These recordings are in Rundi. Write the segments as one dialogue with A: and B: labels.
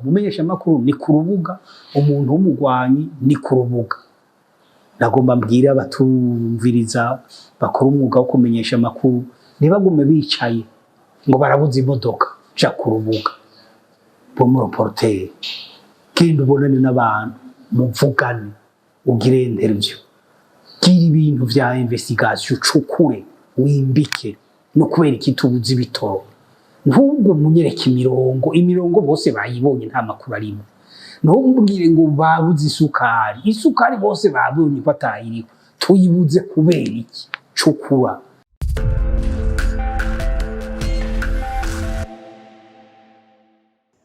A: umumenyesha makuru ni ku rubuga, umuntu w'umugwanyi ni ku rubuga. Nagomba mbwira abatumviriza bakora umwuga wo kumenyesha makuru ntibagume bicaye ngo barabuze imodoka ja ku rubuga. Reporter genda ubonane n'abantu muvugane ugire interview, gira ibintu vya investigation ucukure wimbike no kubera ikitubuzi bitoro. Ntubwo munyereka imirongo bose bayibonye nta makuru arimo. Ntumbwire ngo babuze isukari bose babonye ko atayiriho, tuyibuze kubera iki? Cukura.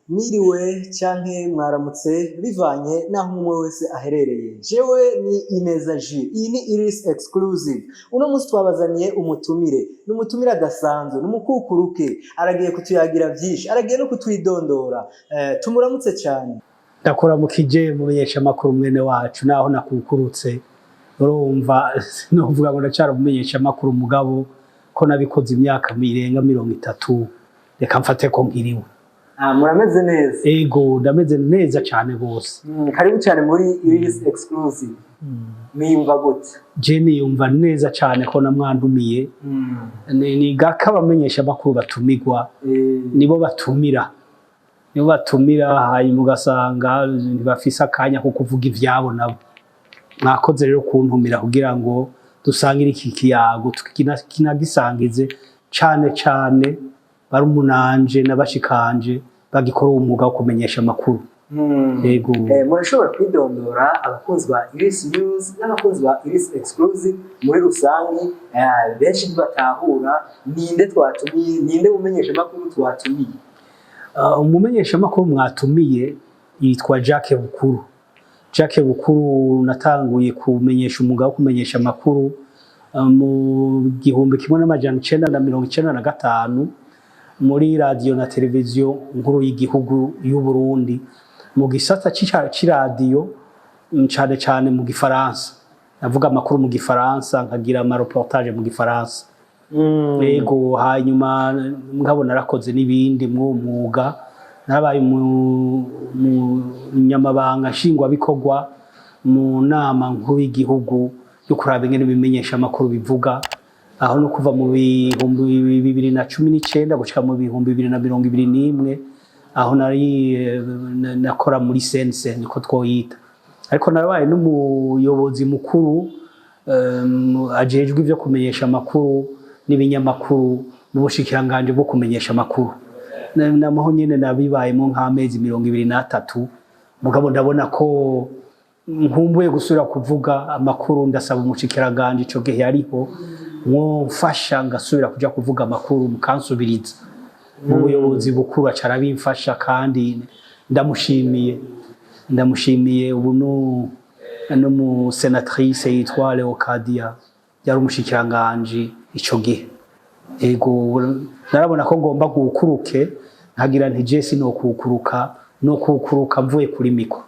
B: Mwiriwe canke mwaramutse bivanye naho umwe wese aherereye. Jewe ni Ineza J. Iyi ni Iris Exclusive. Uno munsi twabazaniye umutumire. N'umutumire adasanzwe, n'umukukuruke. Aragiye kutuyagira vyinshi, aragiye no kutwidondora. Tumuramutse cyane.
A: Ndakora mukije mumenyesha makuru mwene wacu naho nakukurutse. Urumva novuga ngo ndacara mumenyesha makuru mugabo ko nabikoze imyaka mirenga 30. Reka mfate ko nkiriwe.
B: Murameze neza?
A: Ego ndameze neza cyane bose.
B: Karibu cyane muri Iris Exclusive. Mwimva gute?
A: Je niyumva neza cyane ko namwandumiye. Ni gaka bamenyesha makuru batumigwa. Nibo batumira. Nibo batumira hanyuma ugasanga ntibafise akanya ko kuvuga ivyabo nabo. Mwakoze rero kuntumira kugira ngo dusangire iki kiyago kinagisangize cyane barumunanje nabashikanje bagikora umwuga wo kumenyesha makuru. Yego.
B: Murashobora kwidondora abakunzi ba Iris News n'abakunzi ba Iris Exclusive muri rusangi, benshi batahura ninde umenyesha makuru twatumiye.
A: Umumenyesha makuru mwatumiye yitwa Jacques Bukuru. Jacques Bukuru natanguye kumenyesha umwuga wo kumenyesha makuru mu 1995 muri radio na televiziyo nkuru y'igihugu y'u Burundi mu gisata c'iradio cyane mu gifaransa. Navuga amakuru mu gifaransa nkagira ama reportage mu gifaransa. Yego hanyuma nkabona rakoze nibindi mu mwuga nabaye mu nyamabanga shingwa bikorwa mu nama nkuru y'igihugu yo kuraba ingene bimenyesha amakuru bivuga, aho no kuva mu 2019 gushika mu 2021 aho nari nakora muri sense niko twoyita. Ariko narabaye n'umuyobozi mukuru ajejwe ivyo kumenyesha amakuru n'ibinyamakuru mu bushikiranganje bwo kumenyesha amakuru. Namaho nyene nabibayemo nk'amezi 23 mugabo ndabona ko nkumbuye gusubira kuvuga amakuru. Ndasaba umushikiranganje ico gihe ariho mwomfasha ngasubira kuja kuvuga amakuru mukansubiriza mu buyobozi bukuru acarabimfasha kandi ndamushimiye ubu no mu senatrice yitwa Leocadia yari umushikiranganje ico gihe. Ego narabona ko ngomba gukuruke nkagira nti Jesse no kukuruka mvuye kuri miko.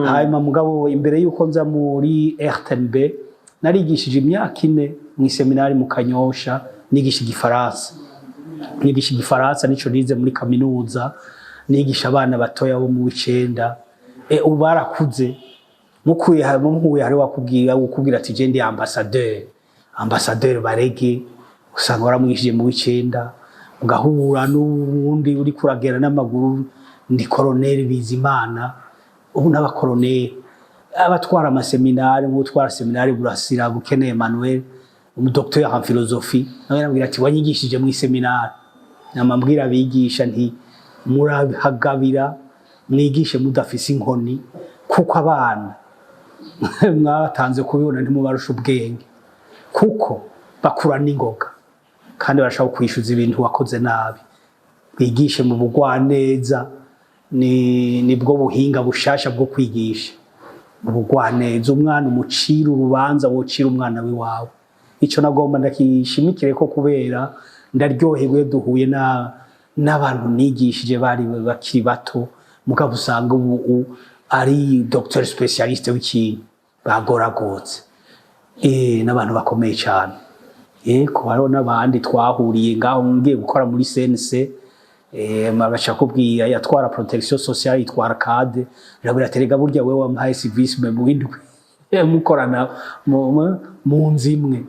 A: Hanyuma mugabo imbere yuko nza muri RTNB narigishije imyaka 4 mu seminari mu Kanyosha nigisha igifaransa nico nize muri kaminuza, nigisha abana batoya bo mu 9. Ubarakuze mukuye hari wakubwira ati je ndi ambassadeur barege usanga waramwishije mu 9 mugahura n'ubundi uri kuragera n'amaguru ndi colonel Bizimana. Ubu n'abakoloneli abatwara amaseminari nk'utwara seminari Burasira Bukene Emmanuel umudokteur en philosophie nawe nambwira ati wanyigishije mu seminari. Namambwira abigisha nti murahagabira mwigishe mudafise inkoni kuko abana mwatanze kubibona ntimubarusha ubwenge kuko bakura n'ingoga kandi barashaka kwishyuza ibintu wakoze nabi. Mwigishe mu bugwaneza nibwo buhinga bushasha bwo kwigisha mu bugwaneza. Umwana umucira urubanza wocira umwana wiwawe. Ico nagomba ndakishimikire ko kubera ndaryohewe duhuye n'abantu nigishije bari bakiri bato mugabo usanga ubu ari docteur specialiste w'ikintu bagoragotse n'abantu bakomeye cyane. Ko hariho n'abandi twahuriye ngaho ngiye gukora muri CNC baca kubwira yatwara protection sociale yitwara cade birabura terega burya wewe wampaye civisme mu windwi mukorana mu nzimwe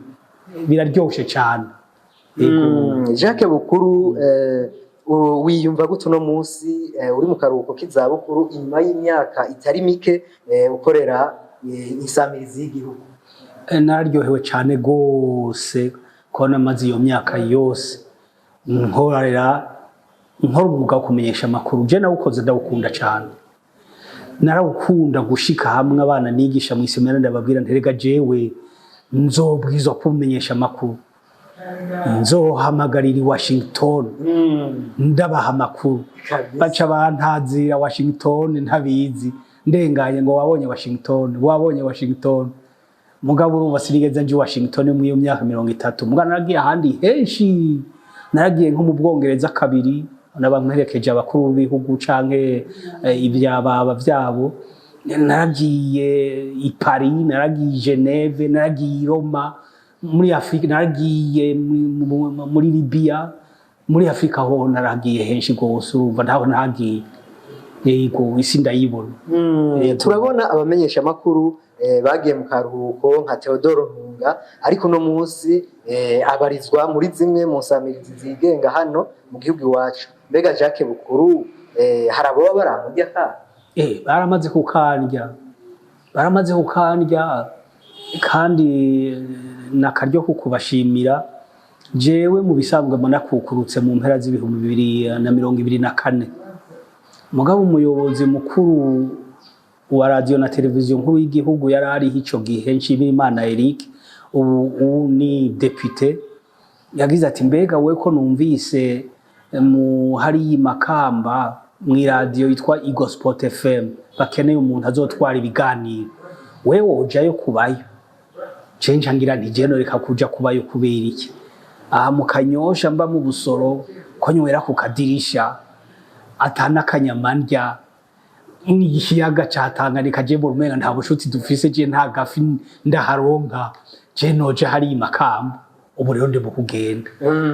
A: biraryoshe cyane.
B: Jacques Bukuru wiyumva gute uno munsi uri mu karuhuko k'izabukuru inyuma y'imyaka itari mike ukorera insamirizi y'igihugu?
A: Nararyohewe cyane gose ko namaze iyo myaka yose nkora umwuga wo kumenyesha amakuru. Je nawukoze ndawukunda cyane, narawukunda gushika hamwe abana nigisha mu isomero ndababwira nterega jewe nzobwizwa kumenyesha amakuru, nzohamagarira i Washington ndabaha amakuru, baca bantazira Washington ntabizi ndenganye ngo wabonye Washington mugabo urumva sinigeze nje Washington mu iyo myaka 30. Mugabo naragiye ahandi henshi, naragiye nko mu Bwongereza kabiri n'abamwerekeje abakuru b'ibihugu canke ibyababa byabo, naragiye i Paris, naragiye Geneve, naragiye Roma, muri Afrika naragiye muri Libya, muri Afrika ho naragiye henshi gose urumva ntaho nagiye yego isi ndayibona.
B: Turabona abamenyesha amakuru bagiye mu karuhuko nka Theodore Ntunga, ariko no munsi abarizwa muri zimwe mu nsamirizi zigenga hano mu gihugu iwacu. Mbega Jacques Bukuru harabo baramurya ka
A: baramaze kukandya kandi nakaryo kukubashimira. Jewe mu bisanzwe mbona kukurutse mu mpera z'ibihumbi 2024, mugabo umuyobozi mukuru wa radio na televiziyo nkuru y'igihugu yarari ico gihe Nshimirimana Eric, ubu ni député, yagize ati mbega we ko numvise mu hari Makamba mu radio yitwa Eagle Sport FM bakeneye umuntu azotwara ibiganiro, wewe ujayo kubayo? Cenje ngira nti je noreka kuja kubayo kubera iki? Aha mu Kanyosha mba mu Busoro ko nywera ku kadirisha atana kanyamandya n'ikiyaga ca Tanganyika, je mu rumenga nta bushuti dufise, je nta gafi ndaharonka, je noje hari Makamba. Ubu rero ndi mu kugenda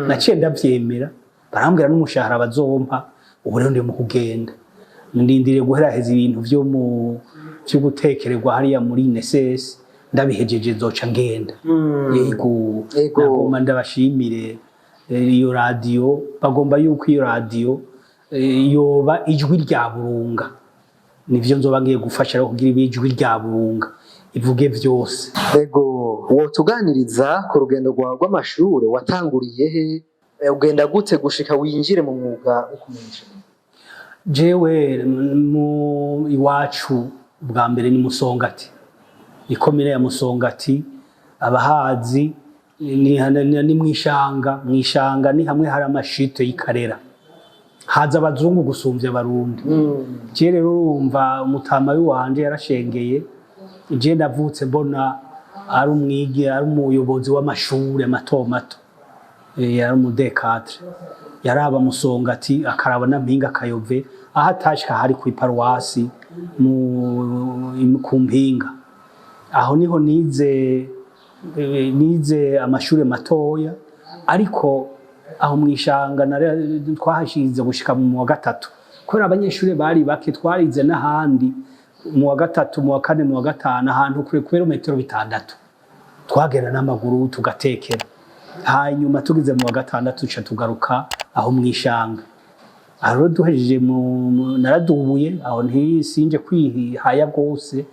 A: naciye ndavyemera, barambwira n'umushahara bazompa, ubu rero ndi mu kugenda ndindiriye guheraheza ibintu vyo gutekererwa hariya muri NSS, ndabihejeje zoca ngenda. Yego nagomba ndabashimire iyo radio, bagomba yuko iyo radio yoba ijwi rya Burunga, nivyo nzoba ngiye gufasha rero kugira ijwi rya Burunga ivuge vyose.
B: Yego wotuganiriza ku rugendo rw'amashure watanguriye he, ugenda gute gushika winjire mu mwuga wo kumenyesha?
A: Jewe mu iwacu bwa mbere ni Musongati, ikomine ya Musongati, abahazi ni mwishanga ni hamwe hari amashito y'ikarera, haza abazungu gusumvya abarundi. Je rero urumva umutama wanje yarashengeye, je ndavutse mbona ari umwigi, ari umuyobozi w'amashure mato mato, yari umudekadre, yaraba Musongati akaraba na Mpinga Kayove, aho atashika hari ku iparuwasi ku Mpinga. Aho niho nize amashure matoya, ariko aho mwishanga twahashize gushika mu wa gatatu kubera abanyeshure bari bake, twarize n'ahandi mu wa gatatu, mu wa kane, mu wa gatanu, ahantu kure kilometero 6 twagenda n'amaguru tugatekera. Hanyuma tugize mu wa gatandatu tuca tugaruka aho mwishanga. Aho duhejeje naradubuye, aho ntisinje kwihaya gose,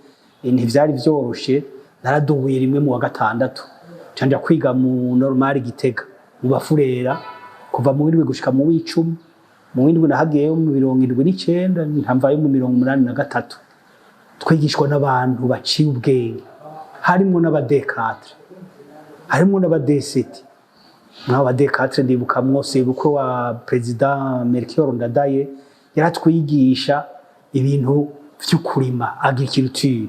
A: ntivyari vyoroshe, naradubuye rimwe mu wa gatandatu canja kwiga mu normal Gitega mu Bafurera, kuva mu w'indwi gushika mu w'icumi. Mu w'indwi nahagiyeyo mu 79 ntamvayo mu 83. Twigishwa n'abantu baciye ubwenge, harimo n'abadekadre, harimo n'abadeseti. N'abadekadre ndibuka mwose buko wa President Melchior Ndadaye yaratwigisha ibintu vy'ukurima, agriculture.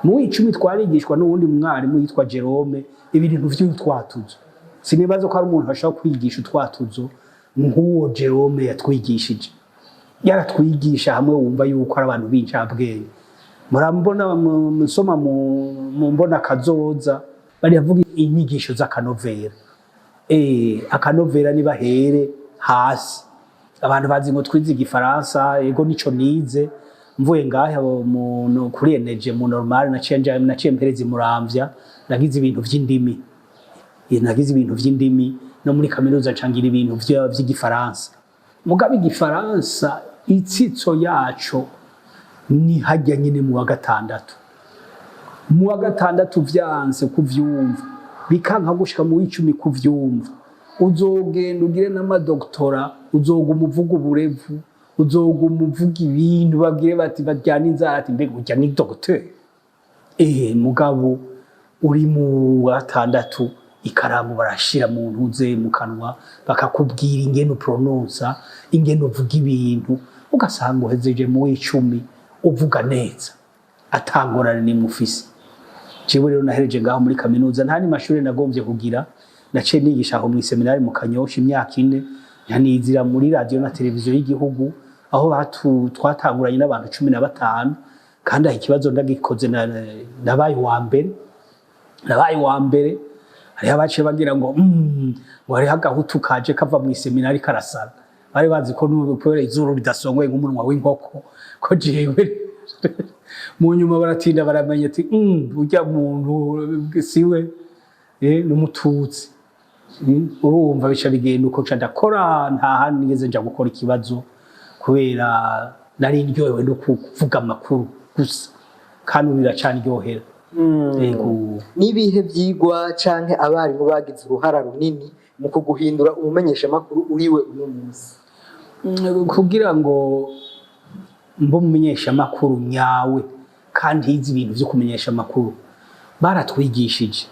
A: Mu w'icumi twarigishwa n'uwundi mwarimu yitwa Jerome ibintu vy'utwatuzo. Sinibazo ko ari umuntu ashaka kwigisha utwatuzo nk'uwo Jerome yatwigishije. Yaratwigisha hamwe wumva yuko ari abantu b'incabwenge. Murambona musoma mu mbona kazoza bari yavuga inyigisho z'akanovera. Akanovera ni bahere hasi abantu bazi ngo twize igifaransa ego nico nize mvuye ngaho kuri eneje mu normal naciye mpereza Muramvya nagize ibintu vy'indimi no muri kaminuza ncangira ibintu vy'igifaransa mugabe igifaransa itsitso yaco ni hajya nyine mu wa gatandatu vyanse kuvyumva bikanka gushika mu w'icumi kuvyumva uzogenda ugire n'amadoktora uzoguma uvuga uburevu uzoguma uvuga ibintu bagire bati bajyana inzara ati mbega ujya ni docteur mugabo uri mu gatandatu ikaramu barashira mu ntuze mu kanwa bakakubwira ingene uprononsa ingene uvuga ibintu ugasanga uhejeje mu w'icumi uvuga neza atangorane nimufise jewe rero nahereje ngaho muri kaminuza nta ni mashuri nagombye kugira naciye nigisha aho mu seminari mu Kanyosha imyaka 4 nyanizira muri radio na televiziyo y'igihugu aho twatanguranye n'abantu 15 kandi aho ikibazo ndagikoze nabaye wa mbere hari abaciye bagira ngo wari hagahutu kaje kava mu seminari karasara bari bazi ko n'ubupere izuru ridasongwe nk'umunwa w'inkoko ko jewe mu nyuma baratinda baramenya ati ujya muntu siwe n'umututsi urumva bica bigenda uko ndakora nta handi ngeze nja gukora ikibazo kubera nari ndyohewe no kuvuga amakuru gusa kandi biracanryohera
B: nibihe vyigwa canke abarimu bagize uruhara runini mu kuguhindura umumenyesha makuru uriwe uno munsi
A: kugira ngo mbo mumenyesha makuru nyawe kandi hizi ibintu byo kumenyesha makuru baratwigishije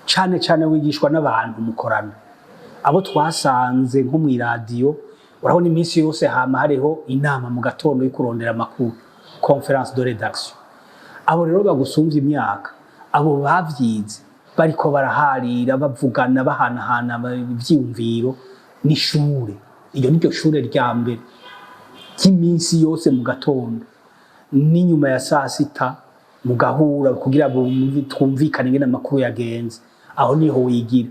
A: cane wigishwa n'abantu mukorana abo twasanze nko mu radio urabona iminsi yose hama hariho inama mu gatondo yo kurondera makuru conference de rédaction abo rero bagusumvye imyaka abo bavyize bariko baraharira bavugana bahanahana ivyiyumviro n'ishure iyo niryo shure rya mbere cy'iminsi yose mu gatondo n'inyuma ya saa sita mugahura kugira twumvikane ngene amakuru yagenze aho niho wigira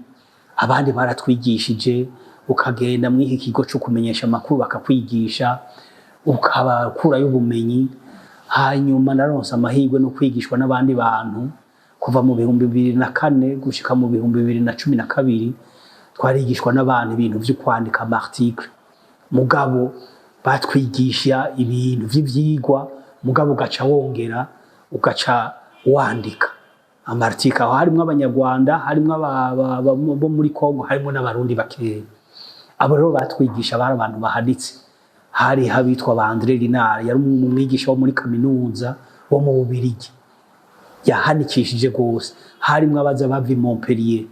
A: abandi baratwigishije ukagenda muri iki kigo cyo kumenyesha amakuru bakakwigisha ukabakura y'ubumenyi hanyuma naronse amahirwe no kwigishwa n'abandi bantu kuva mu 2004 gushika mu 2012 twarigishwa n'abantu ibintu byo kwandika amarticle mugabo batwigisha ibintu vy'ivyigwa mugabo ugaca wongera ugaca wandika amarticle aho harimo abanyarwanda harimo bo muri Kongo harimo n'abarundi bakeya abo rero batwigisha bari abantu bahaditse hari habitwa ba André Linard yari umwigisha wo muri kaminuza wo mu Bubirigi yahanikishije gose harimo abaza bava Montpellier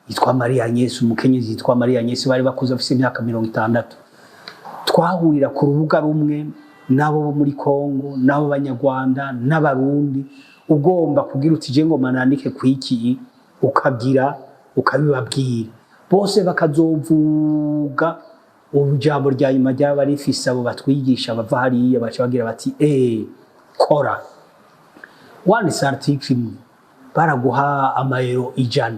A: yitwa Maria Agnes umukenyezi yitwa Maria Agnes bari bakuze afite imyaka 60 twahurira ku rubuga rumwe nabo bo muri Kongo nabo banyarwanda n'abarundi ugomba kugira utije ngo manandike kwiki ukagira ukabibabwira bose bakazovuga ujambo rya nyuma ryaba rifise abo batwigisha bava hariya baca bagira bati kora wanditse article imwe baraguha amayero 100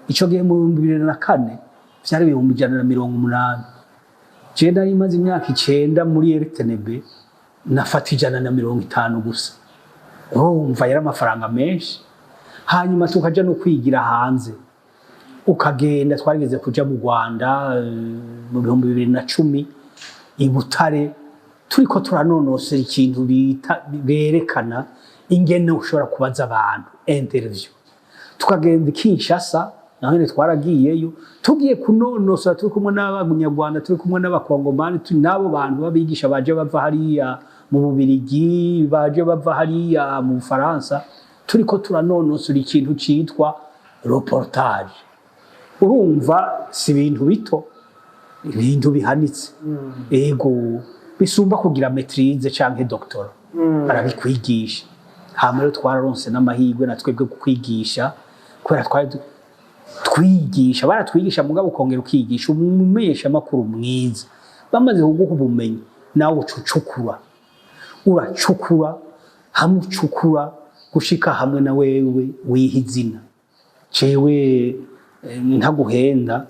A: ico gihe mu 2004 vyari 180 je nari maze imyaka 9 muri RTNB nafata 150 gusa urumva yari amafaranga menshi hanyuma tukaja no kwigira hanze ukagenda twarigeze kuja mu Rwanda mu 2010 i Butare turiko turanonosera ikintu berekana ingene ushobora kubaza abantu interview tukagenda Kinshasa naho twaragiyeyo tugiye kunonosera turi kumwe n'abanyarwanda turi kumwe n'abakongomani nabo bantu babigisha baje bava hariya mu Bubirigi baje bava hariya mu Faransa turiko turanonosera ikintu citwa reportage urumva si ibintu bito ibintu bihanitse ego bisumba kugira maîtrise canke doctorat barabikwigisha hama rero twararonse n'amahirwe na twebwe kukwigisha kubera twari twigisha baratwigisha mugabo ukongera ukigisha umumenyesha makuru mwiza bamaze kuguha ubumenyi nawe ucucukura uracukura hamwe ucukura gushika hamwe na wewe wihizina cewe ntaguhenda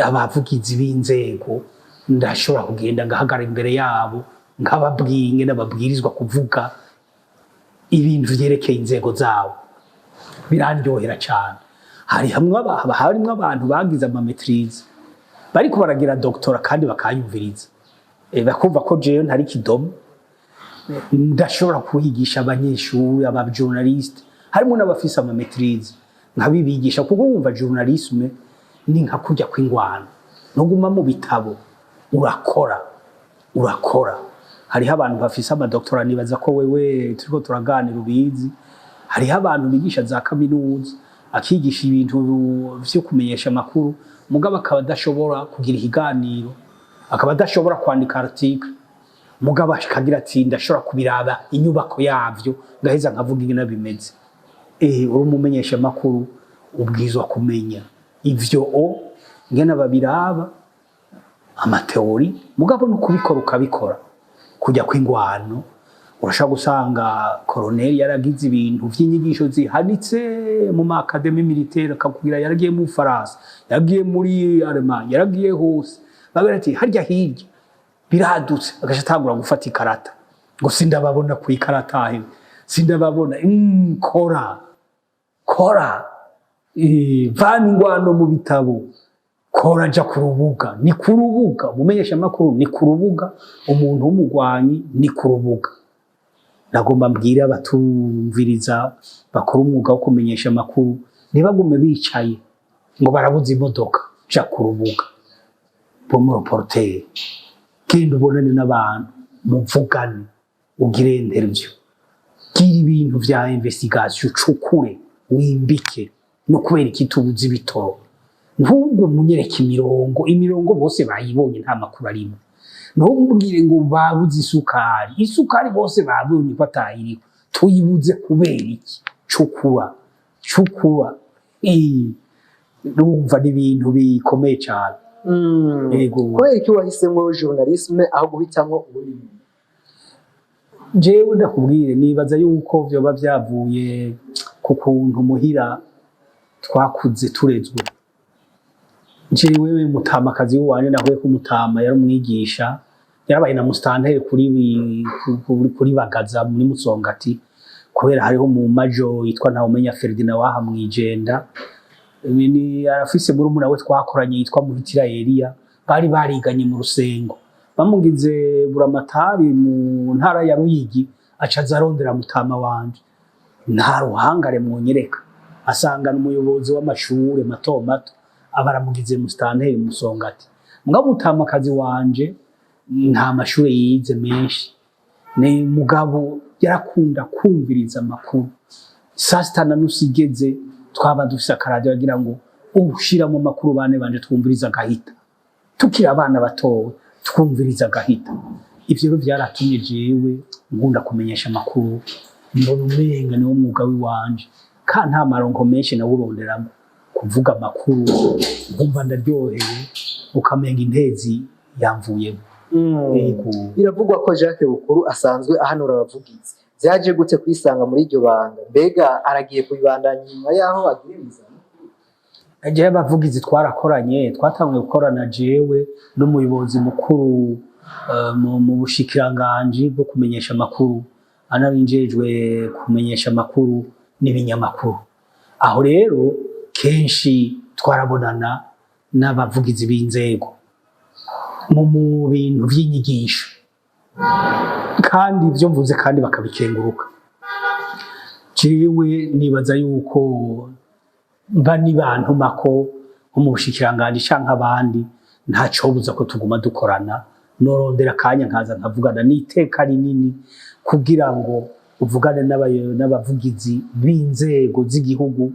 A: abavugizi b'inzego ndashobora kugenda ngahagara imbere yabo nkababwiye n'ababwirizwa kuvuga ibintu vyerekeye inzego zabo birandyohera cyane. Harimwo abantu bagize amametrize bariko baragira doctora kandi bakayumviriza bakumva ko jewe ntari kidomo ndashobora kuhigisha abanyeshuri abajournaliste harimo n'abafise amametrize nkabibigisha kuko wumva journalisme ni nka kujya kwingwana ntuguma mu bitabo urakora hariho abantu bafise amadoktora nibaza ko wewe turiko turaganira ubizi hariho abantu bigisha za kaminuza akigisha ibintu vyo kumenyesha amakuru mugabo akaba adashobora kugira ikiganiro akaba adashobora kwandika article mugabo akagira ati ndashobora kubiraba inyubako yavyo ngaheza nkavuga ingene bimeze uri umumenyesha amakuru ubwizwa kumenya ivyo ngene babiraba amateori mugabo no kubikora ukabikora kujya kwingwano urashaka gusanga colonel yaragize ibintu vy'inyigisho zihanitse mu academy militaire akakubwira yaragiye mu Faransa yaragiye muri Allemagne yaragiye hose babera ati harya hirya biradutse agashatangura gufata ikarata ngo sindababona ku ikarata ahe sindababona kora vani ngwano mu bitabo kora ja ku rubuga ni ku rubuga umumenyesha makuru ni ku rubuga umuntu w'umugwanyi ni ku rubuga nagomba mbwira abatumviriza bakora umwuga wo kumenyesha amakuru nibagume bicaye ngo barabuze imodoka ja ku rubuga bomo reporter kindi ubonane n'abantu muvugane ugire interview gira ibintu vya investigation cukure wimbike no kubera ikitubuzi ibitoro ntubwo munyereka imirongo bose bayibonye nta makuru arimo ntubwire ngo babuze isukari bose babonye ko atayiriho tuyibuze kubera iki cukura numva n'ibintu bikomeye cyane
B: kubera iki wahisemo journalisme aho guhitamwo uburimyi
A: jewe ndakubwire nibaza yuko vyoba vyavuye ku kuntu muhira twakuze turezwe jewe mutamakazi w'uwanje nahuye ko mutama yari umwigisha yarabaye na mustanteri kuri Bagaza muri Musongati kubera hariho mu majo yitwa Ntawumenya Ferdinand waha mwijenda arafise murumuna we twakoranye yitwa Muhitira Elia bari bariganye mu Rusengo bamugize buramatari mu ntara ya Ruyigi acaza arondera mutama wanje nta ruhangare mwonyereka asanga n'umuyobozi w'amashure mato abaramugize mustanteri Musongati mugabo mutamakazi wanje nta mashure yize menshi ni mugabo yarakunda kumviriza amakuru sasitana nusigeze twaba dufise akaradio agira ngo ushira mu makuru bane banje twumviriza gahita tukira abana batowe twumviriza gahita ivyo byaratumye jewe ngunda kumenyesha amakuru mbona umenga ni umwuga w'iwanje ka nta maronko menshi nawuronderamo kuvuga amakuru nkumva ndaryoheye ukamenga intezi yamvuyemo
B: biravugwa ko Jacques Bukuru asanzwe ahanura abavugizi vyaje gute kwisanga muri iryo banga mbega aragiye kubibandanya nyuma yaho agiye muzana
A: jewe abavugizi twarakoranye twatanguye gukorana jewe n'umuyobozi mukuru mu bushikiranganje bwo kumenyesha amakuru anarinjejwe kumenyesha amakuru n'ibinyamakuru aho rero kenshi twarabonana n'abavugizi b'inzego mu bintu vy'inyigisho kandi ivyo mvuze kandi bakabikenguruka jewe nibaza yuko bani bantu mako mu bushikiranganje canke abandi ntaco buza ko tuguma dukorana norondera kanya nkaza nkavugana n'iteka rinini kugira ngo uvugane n'abavugizi b'inzego z'igihugu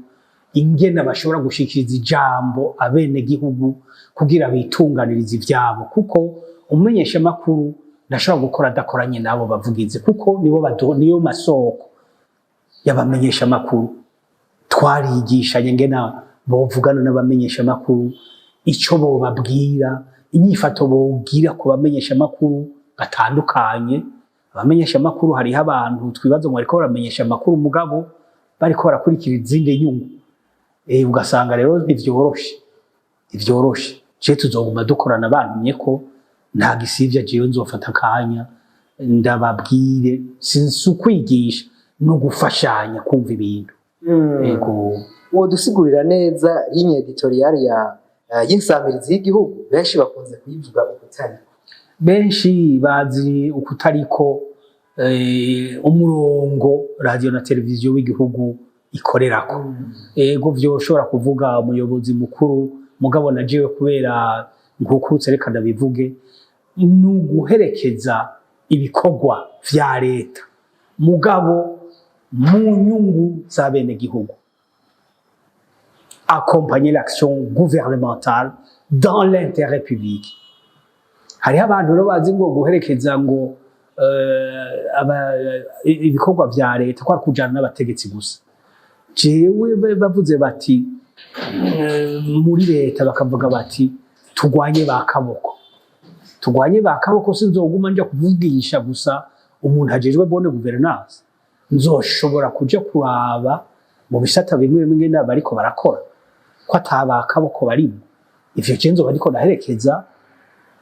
A: ingene bashobora gushikiriza ijambo abene gihugu kugira bitunganiriza ivyabo kuko umenyesha makuru ndashobora gukora adakoranye nabo bavugizi kuko niyo masoko y'abamenyesha makuru twarigishanye ngena bovugana n'abamenyesha makuru ico bobabwira inyifato bogira ku bamenyesha makuru batandukanye abamenyesha makuru hariho abantu twibaza ngo ariko baramenyesha makuru mugabo bariko barakurikira izindi nyungu ugasanga rero ivyoroshe je tuzoguma dukorana bantumye ko nta gisivya jewe nzofata akanya ndababwire sinzi ukwigisha no gufashanya kumva ibintu. Yego
B: wodusigurira neza ligne editoriale y'insamirizi y'igihugu benshi bakunze kuyivuga ukutari
A: benshi bazi ukutariko umurongo radio na televiziyo w'igihugu ikorerako. Ego vyoshobora kuvuga umuyobozi mukuru mugabo na jewe kubera nkukurutse reka ndabivuge nuguherekeza ibikorwa vya leta mugabo mu nyungu za bene gihugu, accompagner l'action gouvernementale dans l'intérêt public. Hari abantu rero bazi ngo guherekeza ngo ibikorwa vya leta kwa kujana n'abategetsi gusa. Jewe bavuze bati muri leta bakavuga bati tugwanye ba kaboko sinzoguma nja kuvugisha gusa umuntu ajejwe bonne gouvernance, nzoshobora kuja kuraba mu bisata bimwe bimwe n'abariko barakora ko ataba kaboko barimo. Ivyo cenzo bariko naherekeza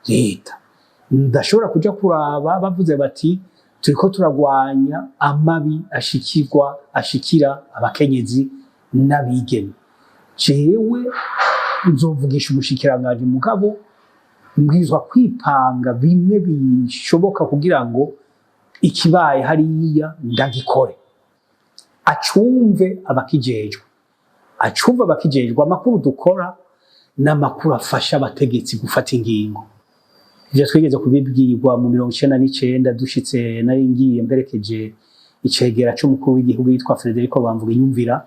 A: leta, ndashobora kuja kuraba bavuze bati turiko turagwanya amabi ashikira abakenyezi n'abigeme. Jewe nzovugisha umushikiranganje mugabo mbwizwa kwipanga bimwe bishoboka kugira ngo ikibaye hariya ndagikore. Acumve abakijejwe, amakuru dukora n'amakuru afasha abategetsi gufata ingingo. Ivyo twigeze kubibwirwa mu 1999 dushitse nari ngiye mberekeje icegera c'umukuru w'igihugu yitwa Frederico Bamvuga Inyumvira,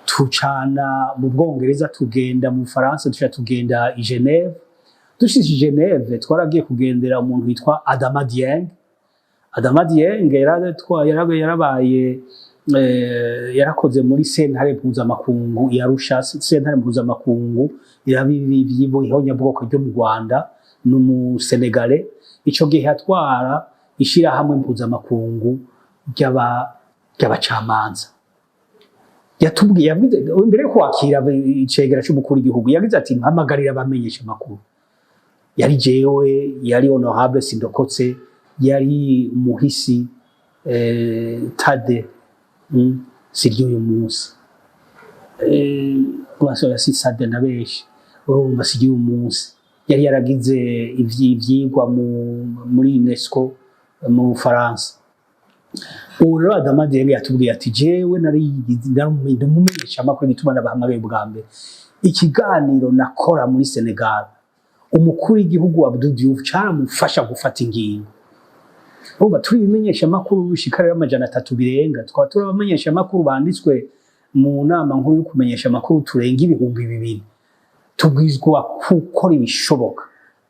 A: tucana mu Bwongereza tugenda mu Faransa tugenda i Genève. Dushitse i Genève twaragiye kugendera umuntu witwa Adama Dieng. Adama Dieng yarabaye yarakoze muri sentare mpuzamakungu yarusha sentare mpuzamakungu y'ihonyabwoko ryo mu Rwanda n'umu Senegalais. Ico gihe atwara ishirahamwe mpuzamakungu ry'abacamanza. Yatubwiye imbere yo kwakira icegera c'umukuru w'igihugu yagize ati mpamagarira abamenyesha amakuru. Yari jewe, yari Honorable Sindokotse, yari umuhisi Tade siryo uyu munsi. Wasora si Sade na benshi urumva siryo uyu munsi. Yari yaragize ivyigwa muri UNESCO mu Faransa. Uro Adama Dieng yatubwiye ati jewe nari ndumumenyesha amakuru gituma nabahamagaye bwa mbere. Ikiganiro nakora muri Senegal umukuru w'igihugu Abdou Diouf caramufasha gufata ingingo. Uba turi bimenyesha amakuru bishikara 300 birenga, twaba turabamenyesha amakuru banditswe mu nama nkuru yo kumenyesha amakuru turenga 2000. Tubwizwa gukora ibishoboka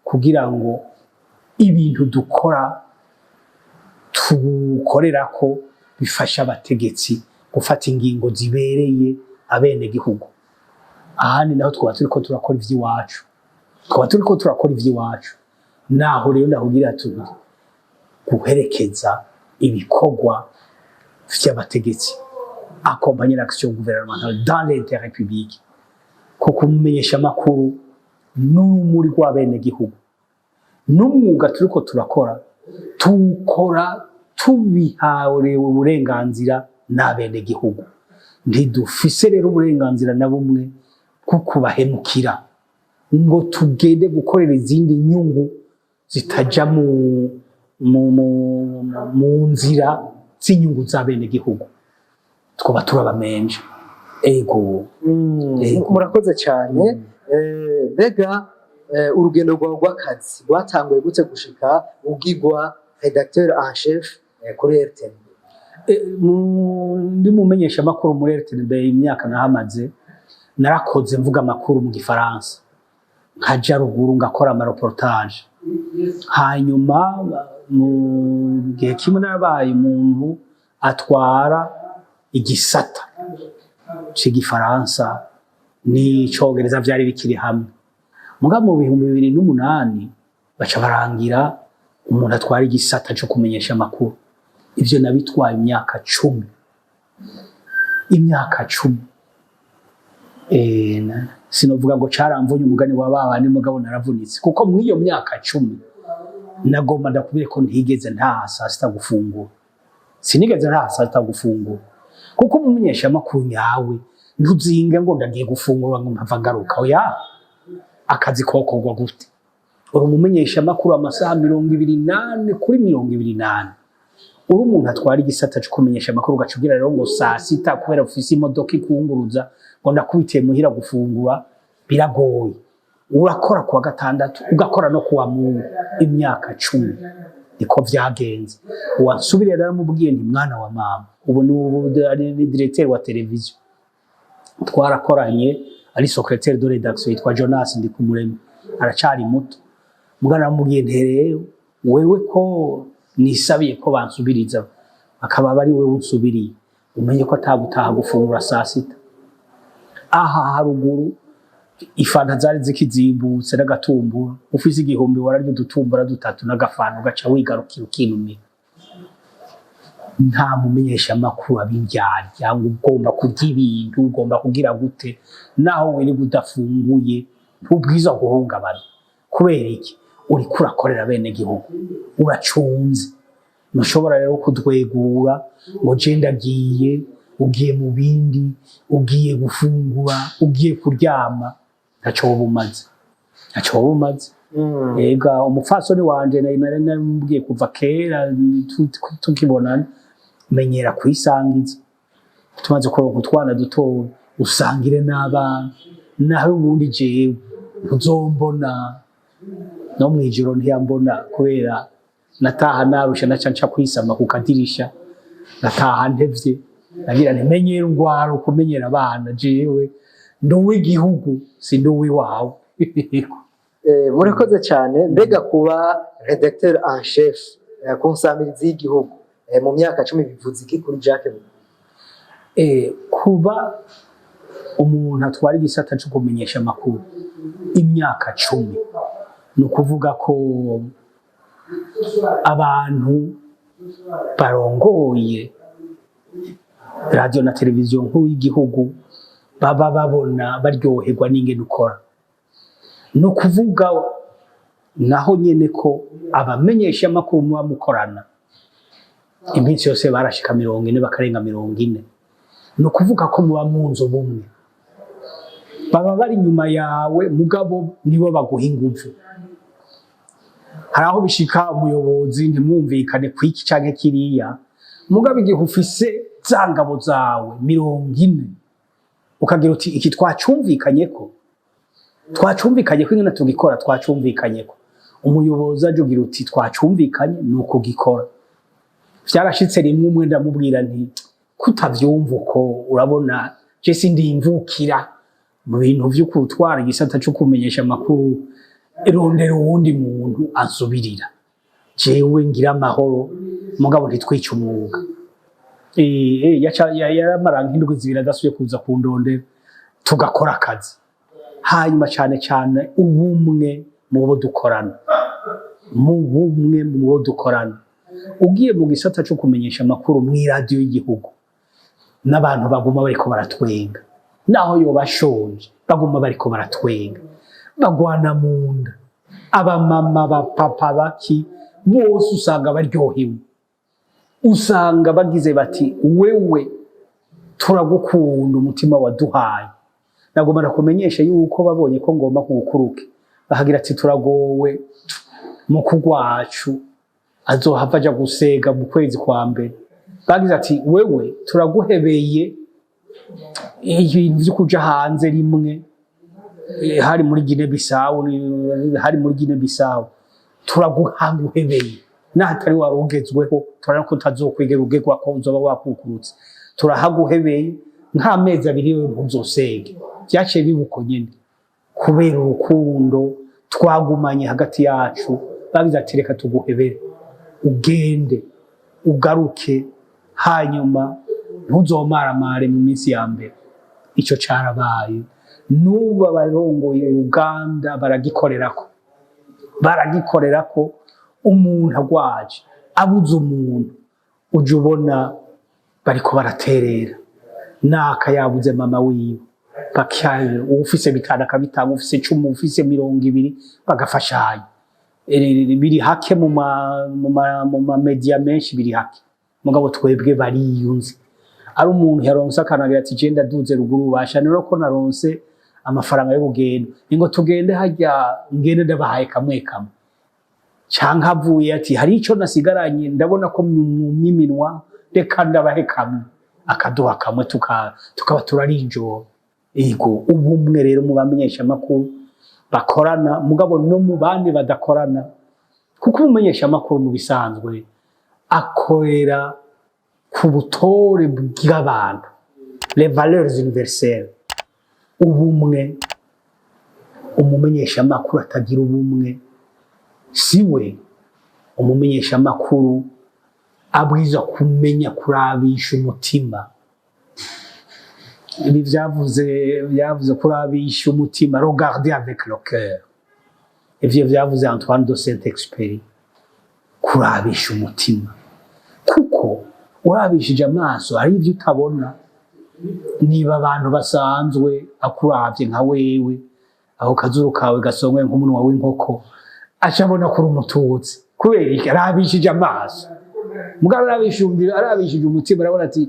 A: kugira ngo ibintu dukora tukorerako bifasha abategetsi gufata ingingo zibereye abene gihugu. Ahandi naho twaba turiko turakora ivy'iwacu. Naho rero ndahugira tuti guherekeza ibikorwa vy'abategetsi, accompagner l'action gouvernementale dans l'intérêt public, ko kumenyesha amakuru n'umuri rw'abene gihugu. N'umwuga turiko turakora tukora tubihawe uburenganzira n'abene gihugu. Ntidufise rero uburenganzira na bumwe kuko bahemukira ngo tugende gukorera izindi nyungu zitaja mu nzira z'inyungu za bene gihugu. Twaba turabamenje. Ego
B: murakoze cyane. Bega urugendo rwawe rw'akazi rwatanguye gute gushika ubwigwa rédacteur en chef kuri RTNB?
A: Ndi mumenyesha amakuru muri RTNB imyaka nahamaze, narakoze mvuga amakuru mu Gifaransa, nkaja ruguru ngakora amareportage. Hanyuma mu gihe kimwe narabaye umuntu atwara igisata c'Igifaransa n'Icongereza vyari bikiri hamwe. Mugabo mu 2008 baca barangira umuntu atwara igisata cyo kumenyesha amakuru. Ivyo nabitwaye imyaka 10. Sinovuga ngo caramvunye umugani wa babandi mugabo naravunitse kuko muri iyo myaka 10 nagomba ndakubwire ko ntigeze ntaha saa sita gufungura, sinigeze ntaha saa sita gufungura, kuko umumenyeshamakuru nyawe ntuzinga ngo ndagiye gufungura ngo mpava ngaruka, oya akazi kokorwa gute? uri umumenyeshamakuru amasaha 28 kuri 28, uri umuntu atwara igisata cyo kumenyesha amakuru ugacugira rero ngo saa sita kubera ufise imodoka ikunguruza ngo ndakubitiye muhira gufungura, biragoye. Urakora kuwa gatandatu ugakora no kuwa Mungu, imyaka 10 niko vyagenze. Uwansubiriye naramubwiye nti mwana wa mama, ubu ni directeur wa televiziyo, twarakoranye ari secrétaire de rédaction yitwa Jonas Ndikumuremyi, aracari muto. Mugana namubwiye ntereye wewe ko nisabiye ko bansubiriza akaba bari wewe unsubiriye, umenye ko atagutaha gufungura saa sita. Aha haruguru ifanta zari zikizimbutse n'agatumbura, ufise igihumbi wararyo dutumbura dutatu n'agafano gaca wigarukira ukinumira. Nta mumenyesha makuru abindyarya ngo ugomba kurya ibintu, ugomba kugira gute, naho wiri gudafunguye ntubwiza guhungabana. Kubera iki? Uri kurakorera bene gihugu, uracunze. Ntushobora rero kudwegura ngo je ndagiye, ugiye mu bindi, ugiye gufungura, ugiye kuryama, ntaco wobumaze, ntaco wobumaze. Ega umupfasoni wanje narimubwiye kuva kera tukibonana, menyera kwisangiza, tumaze kuronka utwana duto usangire n'abana, nawe ubundi jewe ntuzombona no mwijoro ntiyambona, kubera nataha narusha naca nca kwisama ku kadirisha, nataha ntevye, nagira ntimenyera ngwaro kumenyera abana, jewe nduwe igihugu si nduwe wawe.
B: Murakoze cyane. Mbega kuba rédacteur en chef ku nsamirizi y'igihugu mu myaka 10 bivuze iki kuri Jacques?
A: Kuba umuntu atwara igisata cyo kumenyesha amakuru imyaka 10, no kuvuga ko abantu barongoye radio na televiziyo nkuru y'igihugu baba babona baryoherwa n'ingene ukora. No kuvuga naho nyene ko abamenyesha amakuru muba mukorana iminsi yose barashika 40 bakarenga 40. No kuvuga ko muba munzo bumwe, baba bari nyuma yawe mugabo nibo baguha inguvu. Haraho bishika umuyobozi ntimwumvikane kwiki canke kiriya, mugabo igihe ufise zangabo zawe 40 ukagira uti iki twacumvikanyeko ingene tugikora, twacumvikanyeko. Umuyobozi ajugira uti twacumvikanye nuko gikora. Vyarashitse rimwe umwe ndamubwira nti kutavyumva uko, urabona je sindimvukira mu bintu vyo kutwara igisata cyo kumenyesha amakuru, irondera uwundi muntu ansubirira, jewe ngira amahoro mugabo ntitwica umwuga. Yaramara nk'indwi zibiri adasubiye kuza kundondera, tugakora akazi. Hanyuma cyane cyane ubumwe mu bo dukorana, ugiye mu gisata cyo kumenyesha amakuru mu radio y'igihugu, n'abantu baguma bariko baratwenga, naho yo bashonje baguma bariko baratwenga, bagwana munda, abamama bapapa baki bose usanga baryohewe, usanga bagize bati wewe turagukunda umutima waduhaye. Nagomba nakumenyesha yuko babonye ko ngomba kugukuruke, bahagira ati turagowe mu kugwacu azohava aja gusega mu kwezi kwa mbere. Bagize ati wewe turaguhebeye ibintu vyo kuja hanze rimwe, hari muri Guinea Bissau turaguhebeye, nahatari warugezweho turana ko utazokwigera ugegwa ko uzoba wakukurutse, turahaguhebeye nk'amezi 2 ntuzosege. Vyaciye bibuko nyene kubera urukundo twagumanye hagati yacu, babiza ati reka tuguhebere ugende ugaruke, hanyuma ntuzomaramare mu minsi ya mbere. Ico carabaye. Nuba barongoye Uganda baragikorerako umuntu agwaje abuze umuntu, uje ubona bariko baraterera, naka yabuze mama wiwe bakyaye, ufise bitana kabitanga, ufise 10, ufise 20 bagafashanya. biri hake mu ma media menshi biri hake mugabo twebwe bariyunze ari umuntu yaronse akanagira ati je ndaduze ruguru basha nero ko naronse amafaranga y'ubugendo ingo tugende hajya ngende ndabahaye kamwe kamwe canka avuye ati hari ico nasigaranye ndabona ko myiminwa reka ndabahe kamwe akaduha kamwe tukaba turarinjoro ego ubumwe rero mu bamenyesha amakuru bakorana mugabo no mu bandi badakorana kuko umumenyesha amakuru mu bisanzwe akorera ku butore bw'abantu les valeurs universelles ubumwe umumenyesha amakuru atagira ubumwe siwe umumenyesha amakuru abwiza kumenya kurabisha umutima ibi vyavuze kurabisha umutima regarder avec le cœur ivyo vyavuze Antoine de Saint-Exupéry kurabisha umutima kuko urabishije amaso ari ivyo utabona niba abantu basanzwe akuravye nka wewe aho kazuru kawe gasongwe nk'umunwa w'inkoko acabona kuri umututsi kubera iki arabishije amaso mugabo arabishije umutima arabona ati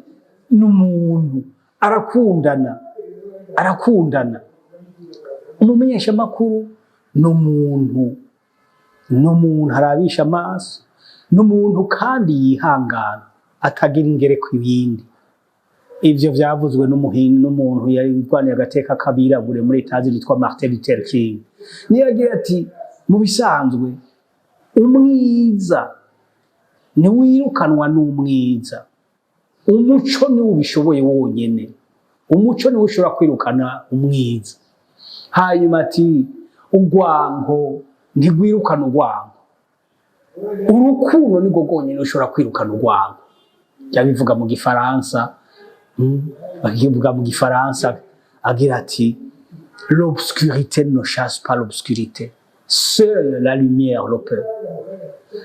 A: n'umuntu arakundana umumenyesha makuru n'umuntu arabisha amaso n'umuntu kandi yihangana atagira ingere ku ibindi ivyo vyavuzwe n'umuntu yari irwaniye agateka kabirabure muri etaje yitwa Martin Luther King niyo agira ati mu bisanzwe umwiza ni wirukanwa n'umwiza umuco ni ubishoboye wonyene umuco ni ushobora kwirukana umwiza hanyuma ati urwango ntigwirukana urwango urukundo nirwo rwonyene ushobora kwirukana urwango yabivuga mu gifaransa bakivuga mu gifaransa agira ati l'obscurité ne chasse pas l'obscurité seule la lumière le peut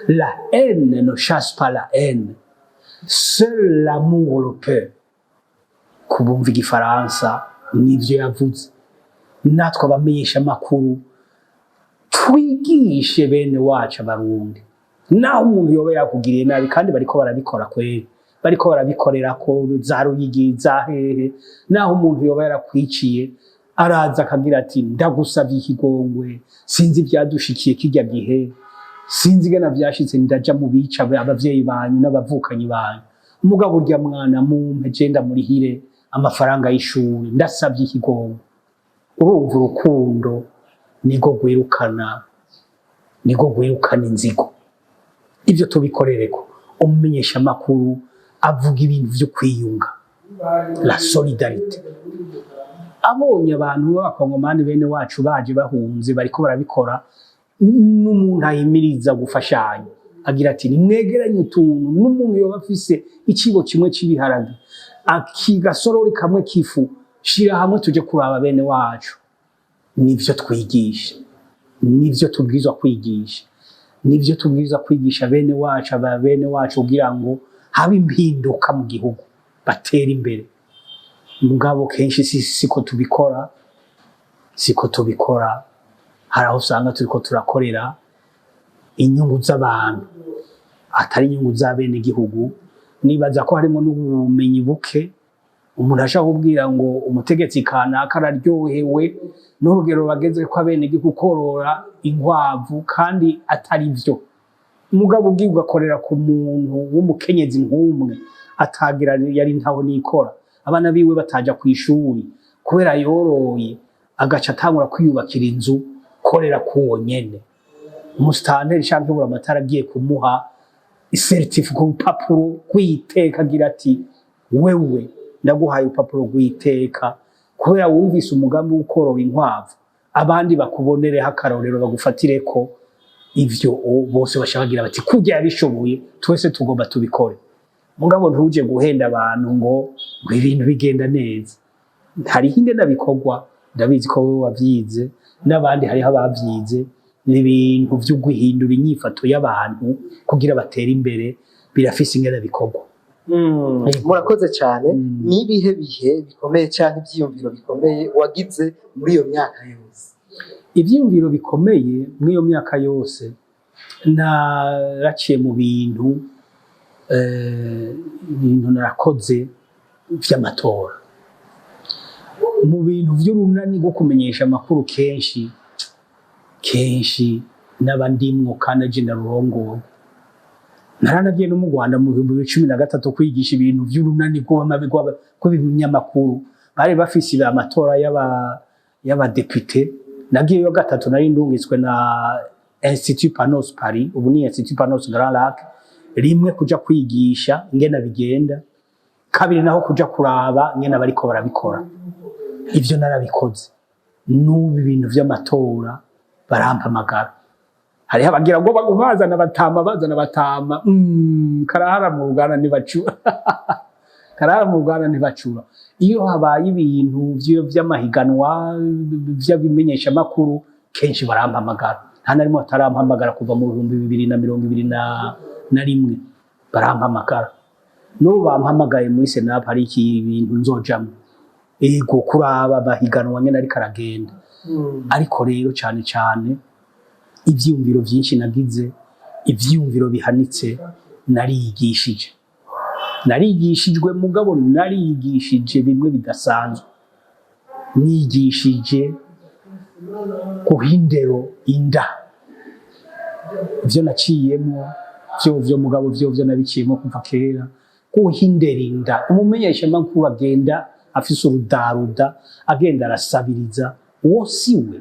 A: la haine ne chasse pas la haine seul l'amour le peut kubumva igifaransa nivyo yavuze natwe abamenyesha amakuru twigishe bene wacu abarundi naho umuntu yoba yakugiriye nabi kandi bariko barabikora kweri bariko barabikorera ko za Ruyigi za hehe naho umuntu yoba yarakwiciye araza akagira ati ndagusavye ikigongwe sinzi vyadushikiye kijya gihe sinzi gena vyashitse ndaja mu bica abavyeyi banyu n'abavukanyi banyu umugabo urya mwana mumpe genda muri hire amafaranga y'ishuri ndasavye ikigongwe urumva urukundo nigo gwirukana inzigo ivyo tubikorereko umumenyesha amakuru avuga ibintu vyo kwiyunga la solidarité abonye abantu b'abakongomani bene wacu baje bahunze bariko barabikora n'umuntu ahimiriza gufashanya agira ati nimwegeranye utuntu n'umuntu yoba afise ikibo kimwe cy'ibiharage akigasorori kamwe kifu shira hamwe tuje kuraba bene wacu nivyo twigisha nivyo tubwirizwa kwigisha nivyo tubwirizwa kwigisha bene wacu kugira ngo habe impinduka mu gihugu batera imbere mugabo kenshi siko tubikora hari aho usanga turiko turakorera inyungu z'abantu atari inyungu za bene igihugu nibaza ko harimo n'ubumenyi buke umuntu ashaka kubwira ngo umutegetsi kanaka araryohewe n'urugero bageze ko abene igihugu korora inkwavu kandi atari vyo umugabo ubwirwa akorera ku muntu w'umukenyezi nk'umwe atagira yari ntaho nikora abana biwe bataja ku ishuri kubera yoroye agaca atangura kwiyubakira inzu korera kuwo nyene umustanteri canke bura amatara agiye kumuha icertificate ku rupapuro rw'iteka agira ati wewe ndaguhaye urupapuro rw'iteka kubera wumvise umugambi wo korora inkwavu abandi bakubonereho akarorero bagufatireko ivyo bose bashabagira bati kujya yabishoboye twese tugomba tubikore mugabo ntuje guhenda abantu ngo ibintu bigenda neza hari hinde nabikorwa ndabizi ko wowe wavyize n'abandi hari abavyize n'ibintu byo guhindura inyifato y'abantu kugira batera imbere birafise ingene bikorwa
B: murakoze cyane nibihe bihe bikomeye cyane ivyiyumviro bikomeye wagize muri iyo myaka yose
A: ivyiyumviro bikomeye muri iyo myaka yose naraciye mu bintu narakoze vy'amatora mu bintu vy'urunani rwo kumenyesha amakuru kenshi n'abandimwo kandi aje narurongoye naranagiye no mu Rwanda mu 2013 kwigisha ibintu vy'urunani rw'ibinyamakuru bari bafise amatora y'abadepite nagiyeyo gatatu nari ndungitswe na Institut Panos Paris ubu ni Institut Panos Grand Lac rimwe kuja kwigisha ingene bigenda kabiri naho kuja kuraba ingene bariko barabikora ivyo narabikoze n'ubu ibintu vy'amatora barampamagara hariho abagira ngo bagumazana batama karahara mu Ruganda ntibacura karahara mu Ruganda ntibacura iyo habaye ibintu vy'amahiganwa vy'abimenyesha makuru kenshi barampamagara nta narimo atarampamagara kuva mu 2021 barampamagara no bampamagaye muri Senap hari ibintu nzojamo ego kuraba abahiganwa nyene ariko aragenda ariko rero cyane ivyumviro vyinshi nagize ivyumviro bihanitse narigishijwe mugabo narigishije bimwe bidasanzwe nigishije kuhindero inda ivyo naciyemo vyo mugabo vyo nabiciyemo kuva kera kuhindera inda umumenyesha makuru agenda afise urudaruda agenda arasabiriza uwo siwe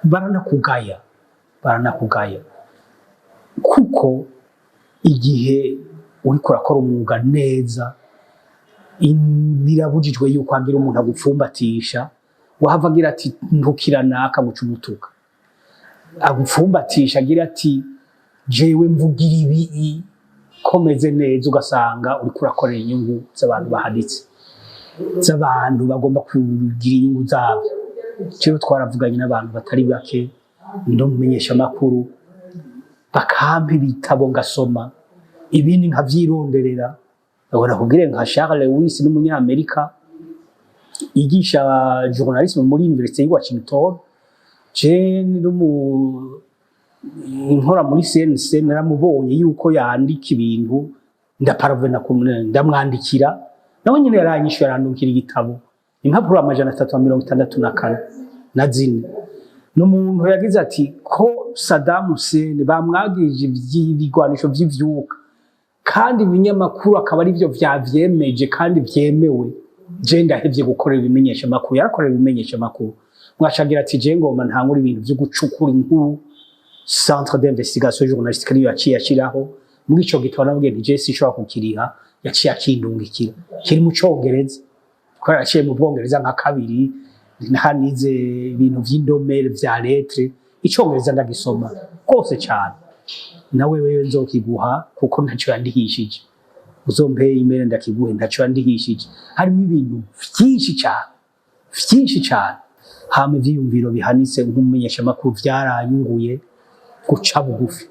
A: baranakugaya kuko igihe uriko urakora umwuga neza birabujijwe yuko agira umuntu agupfumbatisha wahava agira ati ntukiranaka muca umutuka agupfumbatisha agira ati jewe mvugira ibi komeze neza ugasanga uriko urakorera inyungu z'abantu bahaditse z'abantu bagomba kugira inyungu zabo cyo twaravuganye n'abantu batari bake ndo mumenyesha makuru bakampi bitabo ngasoma ibindi nkavyironderera abona kugira nka Charles Lewis n'umunyamerika yigisha journalisme muri Université ya Washington je nkora muri CNC naramubonye yuko yandika ibintu ndaparavena ndamwandikira nawe nyine yaranyishuye arandukira igitabo impapuro 364 na zine n'umuntu yagize ati ko Saddam Hussein bamwagije ivy'ibigwanisho vy'ivyuka kandi ibinyamakuru akaba ari byo vyavyemeje kandi vyemewe je ndahevye gukorera ibimenyesha makuru yarakorera ibimenyesha makuru mwashagira ati je ngoma ntankuri ibintu vyo gucukura inkuru Centre d'investigation journalistique niyo yaciye ashiraho muri ico gitabo nabwiye nti je sinshobora kukiriha yaciye akindungikira kiri mu Congereza ko yaciye mu Bwongereza nka kabiri hanize ibintu vy'indomere vya lettre Icongereza ndagisoma kose cyane nawe wewe nzokiguha kuko ntacyo yandihishije uzompe email ndakiguhe ntacyo yandihishije harimo ibintu vyinshi cyane hama ivyiyumviro bihanitse nk'umumenyesha makuru vyaranyunguye guca bugufi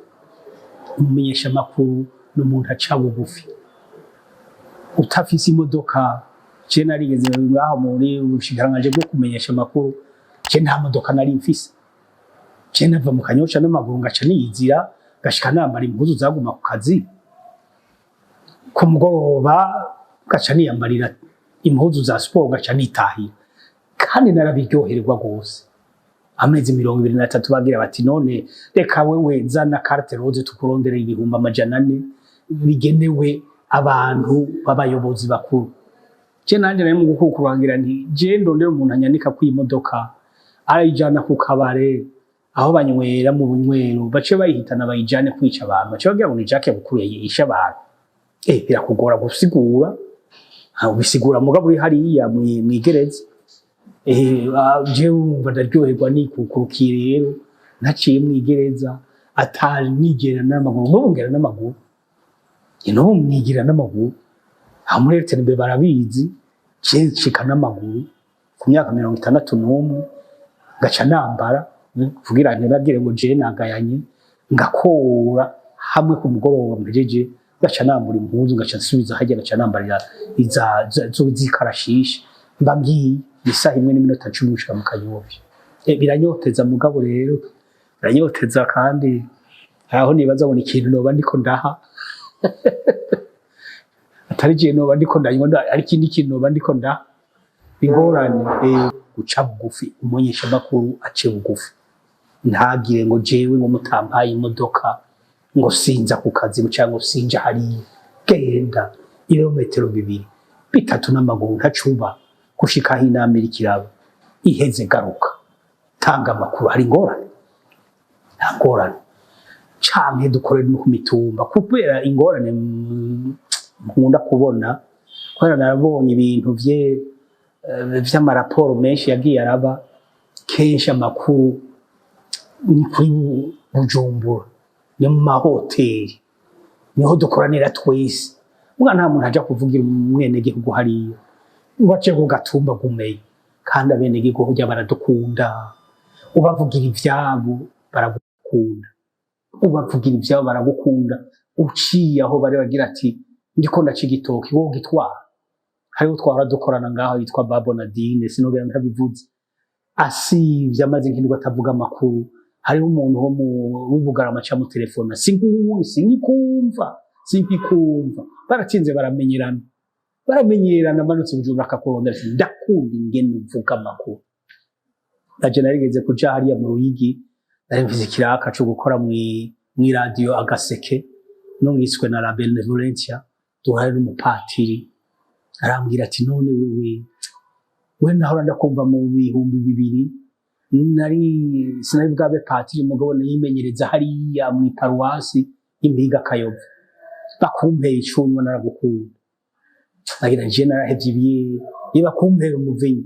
A: umumenyesha makuru n'umuntu aca bugufi utafise imodoka je narigeze ngaho muri ubushikiranganje bwo kumenyesha makuru je nta modoka nari mfise je nava mu Kanyosha n'amaguru ngaca niyizira gashika nambara impuzu zaguma ku kazi ku mugoroba gaca niyambarira impuzu za sport gaca nitahira kandi narabiryoherwa gose amezi 23 bagira bati none reka wewe zana carte rose tukurondera ibihumbi 400 bigenewe abantu babayobozi bakuru je nanje naye mu gukukurangira nti je ndondera umuntu anyandika ku imodoka arayijana ku kabare aho banywera mu bunywero bace bayihitana bayijane kwica abantu bace bagira ngo ni Jacques bukuru yisha abantu birakugora gusigura bisigura mugabo uri hariya mwigereza je umva ndaryoherwa nikukurukira rero naciye mwigereza atari nigera n'amaguru n'ubungera n'amaguru ino mwigira n'amaguru amuretse nimbe barabizi je cika n'amaguru ku myaka 61 gaca nambara kugira ntibagire ngo je nagayanye ngakora hamwe ku mugoroba mpejeje gaca nambura impuzu gaca nsubiza hajya gaca nambarira zikarashisha mbabwiye isaha 1:10 gushika mu Kanyosha biranyoteza mugabo rero biranyoteza kandi aho nibaza ngo ikintu noba ndiko ndaha atari je noba ndiko ndanywa ari ikindi kintu noba ndiko ndaha ingorane guca bugufi umunyesha makuru ace bugufi ntagire ngo jewe ngo mutampaye imodoka ngo sinza ku kazi cyangwa sinja hari genda ibirometero 2 bitatu n'amaguru ntacuba gushika aho inama irikiraba iheze garuka tanga amakuru hari ingorane nta ngorane canke dukorera no ku mitumba kubera ingorane nkunda kubona kubera narabonye ibintu vy'amaraporo menshi yagiye araba kenshi amakuru ni kuri Bujumbura ni mu mahoteli niho dukoranira twese mwana nta muntu aja kuvugira umwene gihugu hariya ngo ace ku gatumba gumeye kandi abene gihugu ujya baradukunda ubavugira ivyabo baragukunda ubavugira ivyabo baragukunda uciye aho bari bagira ati ndiko ndaca igitoki wowe gitwara hariho twara dukorana ngaho yitwa Babo Nadine sinogera ntabivuze asivye amaze nk'indwa atavuga amakuru hariho umuntu wo mu wibugarama ca mu telefone sinkikumva baratinze baramenyerana manutse Bujumbura akakurondera ndakunda ingene uvuga amakuru naje narigeze kuja hariya mu Ruyigi nari mfise ikiraka co gukora mwi radio Agaseke no ngiswe na La Benevolencia duhari n'umupatiri arambwira ati none wewe nahora ndakumva mu bihumbi 2000 sinari bwabe patiri mugabo nayimenyereza hariya mu paruwasi imbiga Kayovu bakumpera icunywa naragukunda nagira nje narahevye ibiye niba kumpera umuvinyu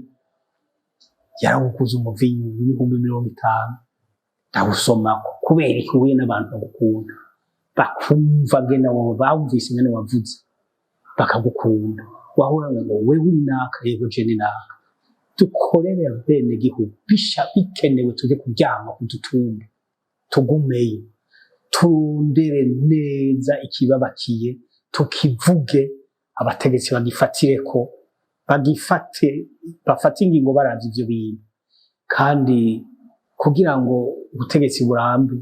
A: yaragukuza umuvinyu ibihumbi 50 ndawusomako kubera ihuye n'abantu bagukunda bakumva gena wowe bawumvise ngene wavuze bakagukunda wahora ngo wewe uri naka yego je ni naka dukorere bene gihugu bisha bikenewe tuje kuryama kudutumba tugumeyo tundere neza ikibabakiye tukivuge abategetsi bagifatireko bafate ingingo baravye ivyo bintu kandi kugira ngo ubutegetsi burambe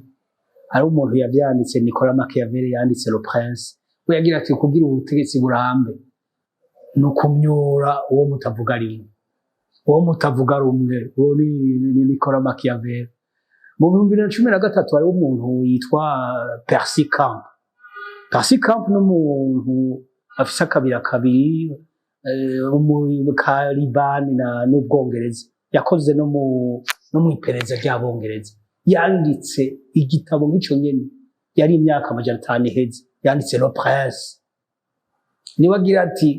A: hari umuntu yavyanditse Nicolas Machiavelli yanditse Le Prince we yagira ati kugira ubutegetsi burambe no kumyora uwo mutavuga rimwe uwo mutavuga rumwe uwo ni Nicolas Machiavelli mu 2013 hari umuntu yitwa Percy Camp n'umuntu afisa kabiri mu Karibani na n'Ubwongereza yakoze no mu iperereza ry'Abongereza yanditse igitabo nk'ico nyene yari imyaka 500 iheze yanditse Le Prince niwe agira ati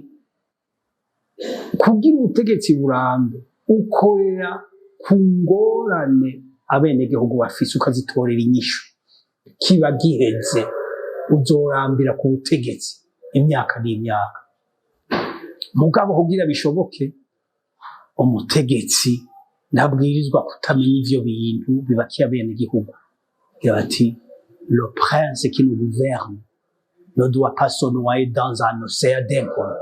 A: kugira ubutegetsi burambe ukorera ku ngorane abenegihugu bafise ukazitorera inyishu kiba giheze uzorambira ku butegetsi imyaka n'imyaka mugabo kugira bishoboke umutegetsi nabwirizwa kutamenya ivyo bintu bibakiye abenegihugu ati le prince qui nous gouverne ne doit pas se noyer dans un océan d'inconnus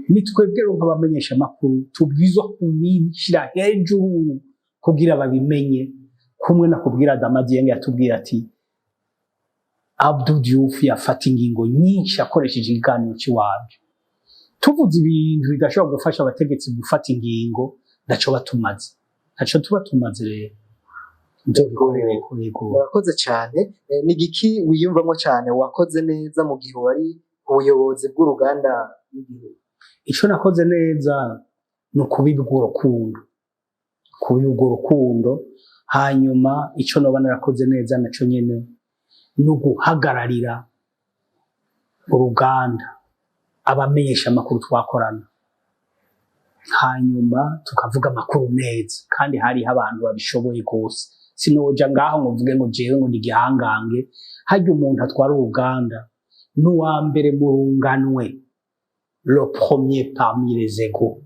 A: nitwebwe nk'abamenyesha makuru tubwizwa kubishira hejuru kugira babimenye kumwe nakubwira Damadienge yatubwira ati Abdou Diouf yafata ingingo nyinshi akoresheje iganiro cy'iwacu tuvuze ibintu bidashobora gufasha abategetsi gufata ingingo naco batumaze naco tuba tumaze rero
B: Murakoze cyane ni giki wiyumvamo cyane wakoze neza mu gihe wari ubuyobozi bw'uruganda rw'igihugu
A: ico nakoze neza no kubibwa urukundo hanyuma ico noba narakoze neza naco nyene no guhagararira uruganda abamenyesha amakuru twakorana hanyuma tukavuga amakuru neza kandi hari abantu babishoboye gose sinoja ngaho ngo mvuge ngo jewe ngo ndigihangange harya umuntu atwara uruganda n'uwa mbere mu runganwe le premier parmi les égaux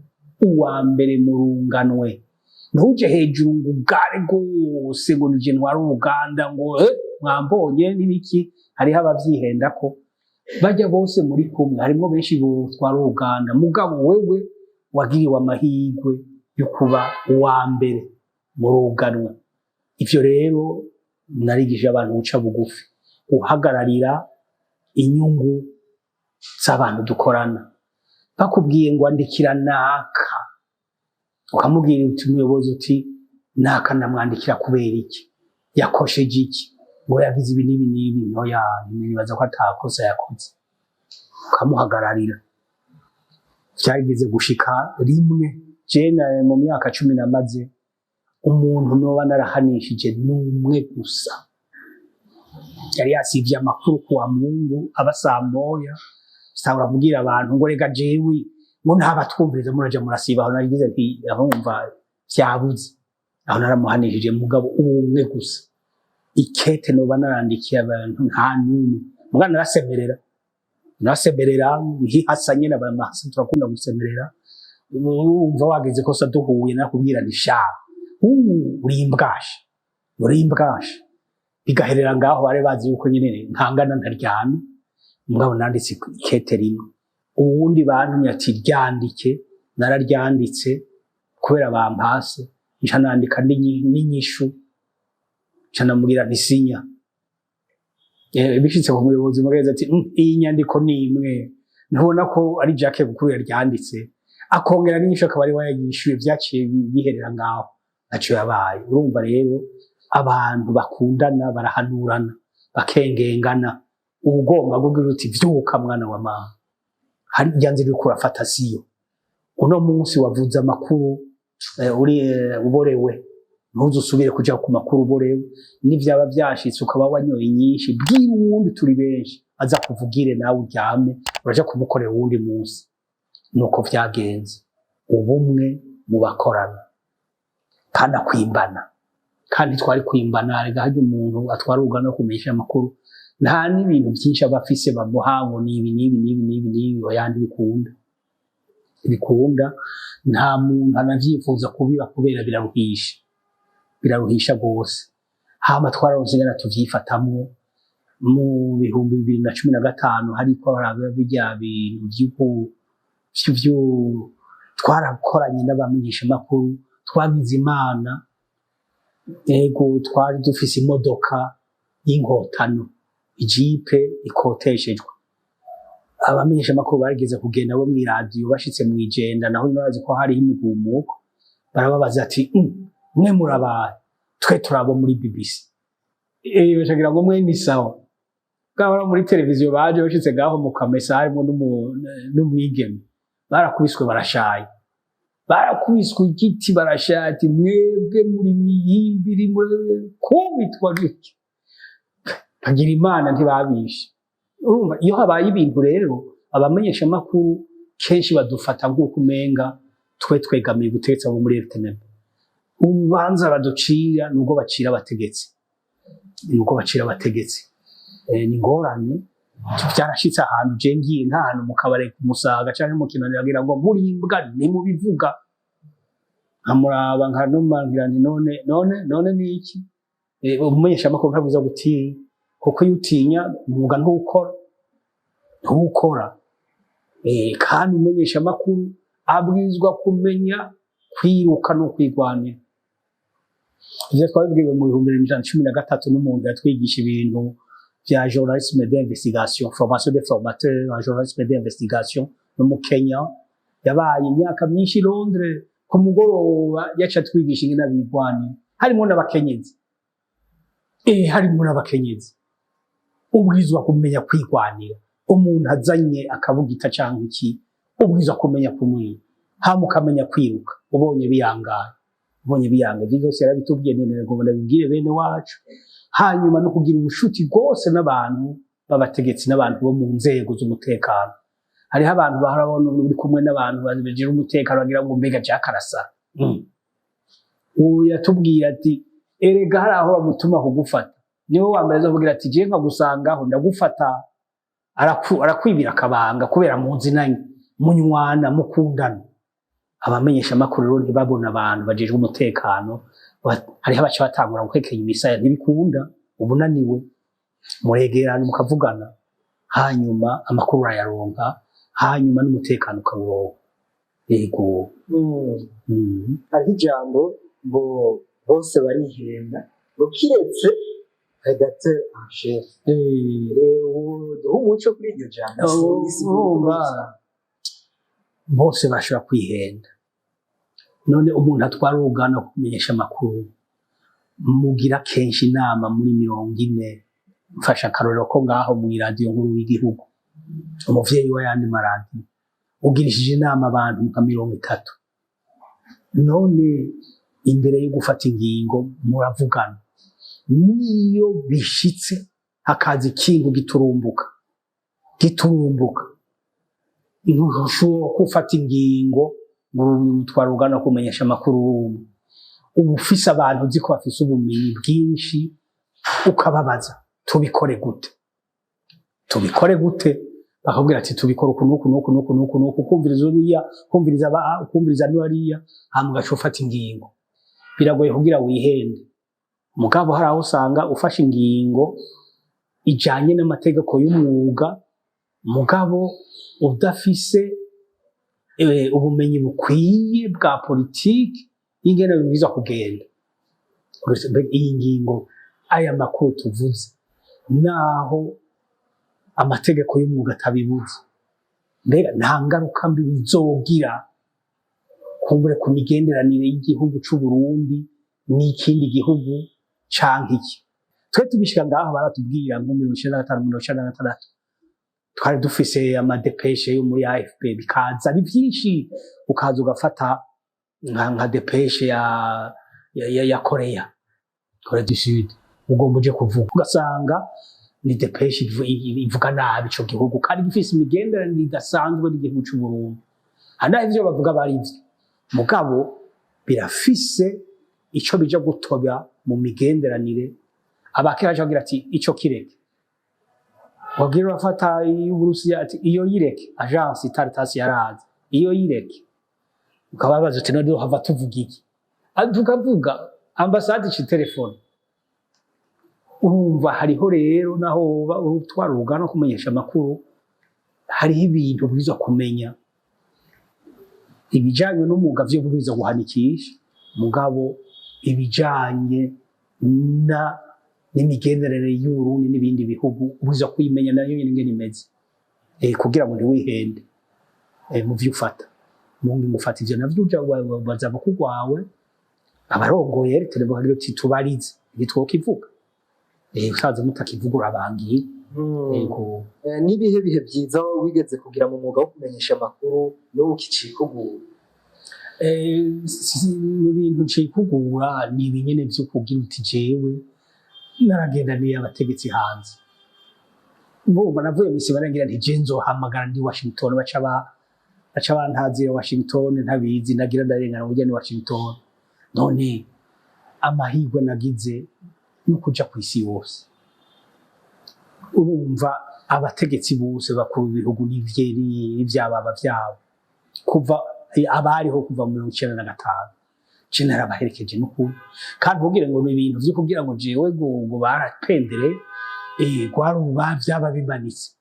A: uwa mbere mu runganwe ntuje hejuru ngo ugare gose ngo nije ntwara uruganda ngo mwambonye n'ibiki hariho abavyihenda ko bajya bose muri kumwe harimo benshi botwara uruganda mugabo wewe wagiriwe amahirwe yo kuba uwa mbere mu ruganwa ivyo rero narigije abantu guca bugufi uhagararira inyungu z'abantu dukorana. Bakubwiye ngo andikira naka, ukamubwira uti umuyobozi uti naka ndamwandikira kubera iki, yakosheje iki, ngo yagize ibi n'ibi n'ibi, ntoya nibaza ko atakosa yakoze, ukamuhagararira. Vyageze gushika rimwe jena mu myaka 10 namaze, umuntu noba narahanishije n'umwe gusa, yari yasivye amakuru kuwa Mungu aba saa moya, sitawura kubwira abantu ngo rega jewe ngo ntabatwumviriza muraja murasiba. Aho narigize nti ahumva vyabuze, aho naramuhanishije mugabo umwe gusa. Ikete noba narandikiye abantu nta numwe, muga narasemerera nkihasanye n'abamahasi turakunda gusemerera. Umva wageze kosa duhuye nakubwira nti sha urimbwashe bigaherera ngaho bare bazi yuko nyine nkangana ntaryana. Mugabo nanditse ikete rimwe, uwundi bantumye ati ryandike, nararyanditse kubera bampase, nca nandika n'inyishu, nca namubwira nti sinya. Bishitse ku muyobozi mugeze ati iyi nyandiko ni imwe, ntubona ko ari Jacques Bukuru yaryanditse, akongera n'inyishu akaba ari wayishyuye, vyaciye biherera ngaho naco yabaye. Urumva rero abantu bakundana barahanurana bakengengana, ugomba kugira uti vyuka mwana wa mama, hari yanze uri kurafata siyo. Uno munsi wavuze amakuru uri uborewe, ntuzusubire kuja ku makuru uborewe. Nivyaba vyashitse ukaba wanyoye nyinshi, bwira uwundi turi benshi aza kuvugire nawe uryame, uraja kumukorera uwundi munsi. Nuko vyagenze, ubumwe mu bakorana kandi kwimbana, kandi twari kwimbana. Rega harya umuntu atwara urugano kumenyesha amakuru nta n'ibintu byinshi abafise bamuhango nibi oyandi bikunda nta muntu anavyifuza kubiba kubera biraruhisha gose. Hama twararonse tuvyifatamwo mu 2015 hariko haraba bijya bintu vy'ivyo twarakoranye n'abamenyesha amakuru, twagize Imana. Ego twari dufise imodoka y'Inkotano, ijipe ikoteshejwe. Abamenyesha amakuru barigeze kugenda bo mw'iradio, bashitse mw'ijenda naho narazi ko hari imigumuko, barababaza ati mwe murabaye, twe turabo muri BBC. Bashagira ngo mwe ni sawa. Bwabara muri televiziyo baje bashitse gaho mu kamesa harimo n'umwigeme, barakubiswe barashaye, barakubiswe igiti barashati, mwebwe muri miyimbiri muri kubitwa giki. Kagira Imana ntibabishe. Urumva iyo habaye ibintu rero abamenyesha amakuru kenshi badufata nk'uko umenga twe twegamiye gutetsa abo muri RTNB. Ubanza baducira nubwo bacira abategetsi, ni ngorane. Byarashitse ahantu je ngiye nk'ahantu mu kabare ku Musaga canke mu Kinani, yagira ngo muri imbwa ni mu bivuga, nkamuraba nkanumangira nti none niki. Umumenyesha amakuru ntabwiza gutinya, kuko iyo utinya umwuga ntukora. Kandi umumenyesha amakuru abwizwa kumenya kwiruka no kwigwanira. Ivyo twabibwiwe mu 2013 n'umuntu yatwigisha ibintu vya journalisme d'investigation, formation des formateurs en journalisme d'investigation no mu Kenya. Yabaye imyaka myinshi i Londres, ku mugoroba yaca twigisha ingene bigwanira, harimo n'abakenyezi. Ubwizwa kumenya kwigwanira. Umuntu azanye akabugita canke iki, ubwizwa kumenya kumwiba, hama ukamenya kwiruka. Ubonye biyangaye byose yarabitubwiye nene ngo ndabibwire bene wacu. Hanyuma no kugira ubushuti bwose n'abantu babategetsi n'abantu bo mu nzego z'umutekano. Hariho abantu baharabona uri kumwe n'abantu bagira umutekano bagira ngo mbega cyakarasa. Uyu yatubwiye ati erega hari aho bamutuma kugufata, niwe wambere azovugira ati je nkagusangaho ndagufata, arakwibira akabanga kubera muzinanye munywana mukundana. Abamenyesha amakuru rero ntibabona abantu bajejwe umutekano, hariho abaca batangura guhekenya imisaya, ntibikunda. Ubunaniwe muregerana mukavugana, hanyuma amakuru urayaronka, hanyuma n'umutekano ukawuronka. Yego.
B: Hariho ijambo ngo bose barihenda, ngo kiretse rédacteur en chef duha umuco kuri iryo jambo
A: urumva bose bashobora kwihenda. None umuntu atwara uruganda kumenyesha amakuru mugira kenshi inama muri 40, mfasha akarorero ko ngaho mu radio nkuru y'igihugu umuvyeyi wa yandi maradiyo ugirishije inama abantu nka 30. None imbere yo gufata ingingo muravugana, niyo bishitse hakaza ikintu giturumbuka ntushobora gufata ingingo twara uruganda kumenyesha amakuru ubu ufise abantu uzi ko bafise ubumenyi bwinshi ukababaza tubikore gute bakabwira ati tubikora uku kumviriza n'uriya hama ugaca ufata ingingo. Biragoye kugira wihende, mugabo hari aho usanga ufashe ingingo ijanye n'amategeko y'umwuga mugabo udafise ubumenyi bukwiye bwa politiki y'ingene biza kugenda. Iyi ngingo aya makuru tuvuze naho amategeko y'umwuga atabibuza, mbega nta ngaruka mbi bizogira kumbure ku migenderanire y'igihugu c'u Burundi n'ikindi gihugu canke iki. Twe tubishika ngaho baratubwira nko 1995-1996 twari dufise amadepeshe yo muri AFP bikaza ari vyinshi, ukaza ugafata nka depeshe ya Korea du Sud ugomba uje kuvuga ugasanga ni depeshe ivuga nabi ico gihugu kandi gifise imigenderanire idasanzwe n'igihugu c'u Burundi. Hana ivyo bavuga bari ivyo mugabo birafise ico bija gutoba mu migenderanire. Abakera bagira ati ico kireke wagira urafata y'Uburusiya ati iyo yireke agence Caritas yaraza iyo yireke ukababaza uti none hava tuvuga iki, tukavuga ambassade ci telefone. Urumva hariho rero naho utwara uruganda kumenyesha amakuru hariho ibintu biza kumenya ibijanye n'umwuga vyo biza guhanikisha mugabo ibijanye n'imigenderanire y'Uburundi n'ibindi bihugu ubiza kwimenya nayo ingene imeze kugira ngo ntiwihende mu vyo ufata. Mufata ivyo navyo uja baza bakugwawe abarongoye televiziyo ati tubarize ntitwokivuga usaza mutakivuga urabangiye.
B: Nibihe bihe byiza wigeze kugira mu mwuga wo kumenyesha amakuru no ukicikugura?
A: Mu bintu ncikugura ni ibinyene vyo kugira uti jewe naragendaniye abategetsi hanze. Mbumva navuye misi barangira nti je nzohamagara ndi Washington baca bantaziye Washington ntabizi nagira ndarengana uje ni Washington. None amahirwe nagize no kuja kw'isi yose. Urumva abategetsi bose bakuru b'ibihugu n'ivyababa vyabo kuva abariho kuva mu 1995 je narabaherekeje n'ukuri kandi kugira ngo ni ibintu vyo kugira ngo jewe ngo barapendere gwaruba vyaba bimanitse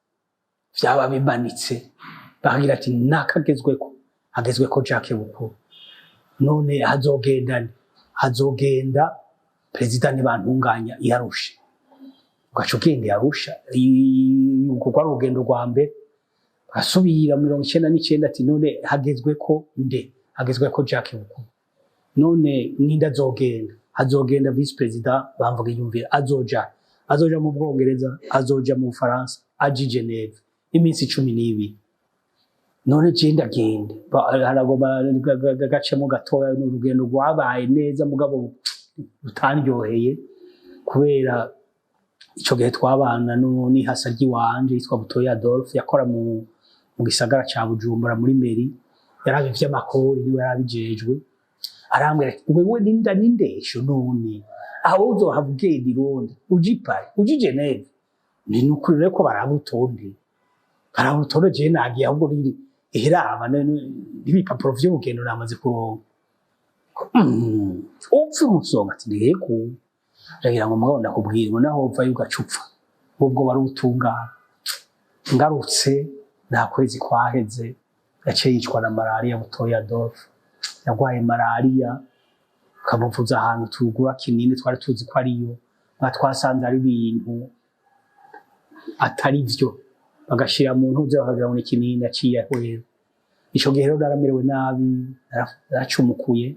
A: bagira ati hagezweko Jacques Bukuru. None hazogenda president ntibantunganya yarusha ugaca ugenda yarusha uko kwa rugendo rwa mbere asubira 1999 ati none hagezweko Jacques Bukuru. None ninda hazogenda vice president bamvuga yumvira azoja mu Bwongereza azoja mu Faransa aji Geneve iminsi 12. None je ndagenda haragoma gacemo gatoya n'urugendo rwabaye neza mugabo rutanryoheye kubera ico gihe twabana ni hasaryi wanje yitwa Butoya Adolphe yakora mu gisagara ca Bujumbura muri meri yarabivye amakori niwe yarabijejwe. Arambwira wewe ninda nindesho none aho uzohavugenda irundi uji Geneve ni nukuri ko barabutonde je nagiye ahubwo riri ihiraba n'ibipapuro vy'urugendo namaze kuronka. Upfa umusonga ati ndeko ndagira ngo mugabo ndakubwira ngo naho upfa yugacupfa ubwo bari utungana. Ngarutse nta kwezi kwaheze yaciye yicwa na malaria. Butoya Adolphe yagwaye malaria kamuvuza ahantu tugura kinini twari tuzi ko ariyo twasanze ari ibintu atari vyo bagashira mu ntuze bakagira ngo ikinini aciye ahwera. Ico gihe rero naramerewe nabi, naracumukuye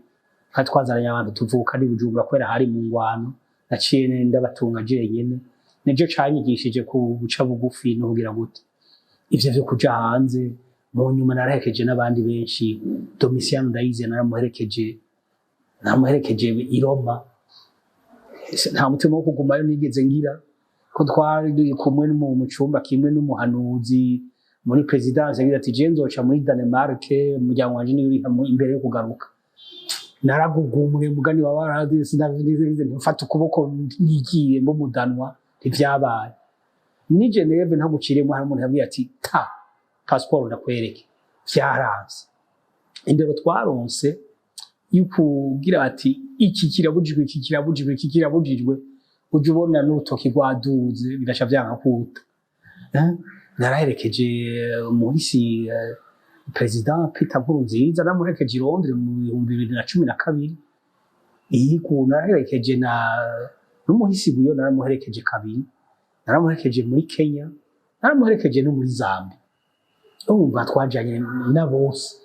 A: kandi twazaranye abantu tuvuka ari Bujumbura kubera hari mu ngwano, naciye ndabatunga jenyene. Nivyo canyigishije guca bugufi no kugira gute ivyo vyo kuja hanze. Mu nyuma naraherekeje n'abandi benshi, Domitiano Ndayize naramuherekeje i Roma. Nta mutima wo kugumayo nigeze ngira, ko twari kumwe mu cumba kimwe n'umuhanuzi muri presidence yagize ati je nzoca muri Danemark, umuryango wanje ni uri imbere yo kugaruka. Naragugumwe mugani wa baradi sinavize mfata ukuboko nigiye mu mudanwa ntivyabaye. Ni Geneve nta guciremo hari umuntu yabwiye ati ta passport ndakwereke, vyaranze. Indero twaronse yukugira ati iki kirabujijwe uje ubona n'urutoki rwaduze bigaca vyanka kuta. Naraherekeje umuhisi President Peter Nkurunziza, namuherekeje i Londres mu 2012. Iyi naraherekeje n'umuhisi Buyo, naramuherekeje kabiri, naramuherekeje muri Kenya, naramuherekeje no muri Zambia. Urumva twajanye na bose.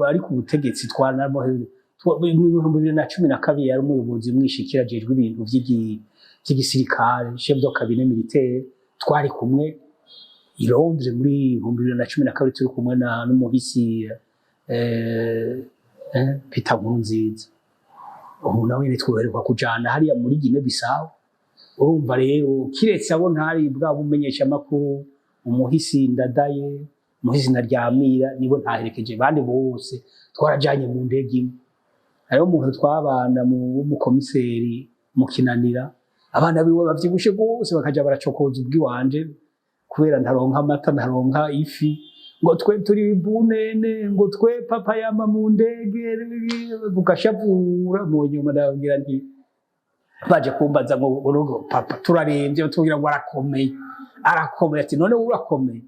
A: Ariko ubutegetsi twanamuherekeje mu 2012 yari umuyobozi mwishikira ajejwe ibintu vy'igisirikare, chef de cabinet militaire. Twari kumwe i Londres muri 2012 turi kumwe n'umuhisi Peter Nkurunziza. Ubu nawe twoheruka kujana hariya muri Guinea Bissau. Urumva rero kiretse abo ntari bwa bumenyesha makuru, umuhisi Ndadaye, umuhisi Naryamira nibo ntaherekeje, bandi bose twarajanye mu ndege imwe. Hariho umuntu twabana mu komiseri mu Kinanira, abana biwe bavyibushe gose bakaja baracokoza ubwiwanje kubera ntaronka amata ntaronka ifi, ngo twe turi bunene, ngo twe papa yama mu ndege, bugashavura. Mu nyuma ndabwira nti baje kumbaza ngo papa turaremvye, tugira ngo arakomeye ati none urakomeye?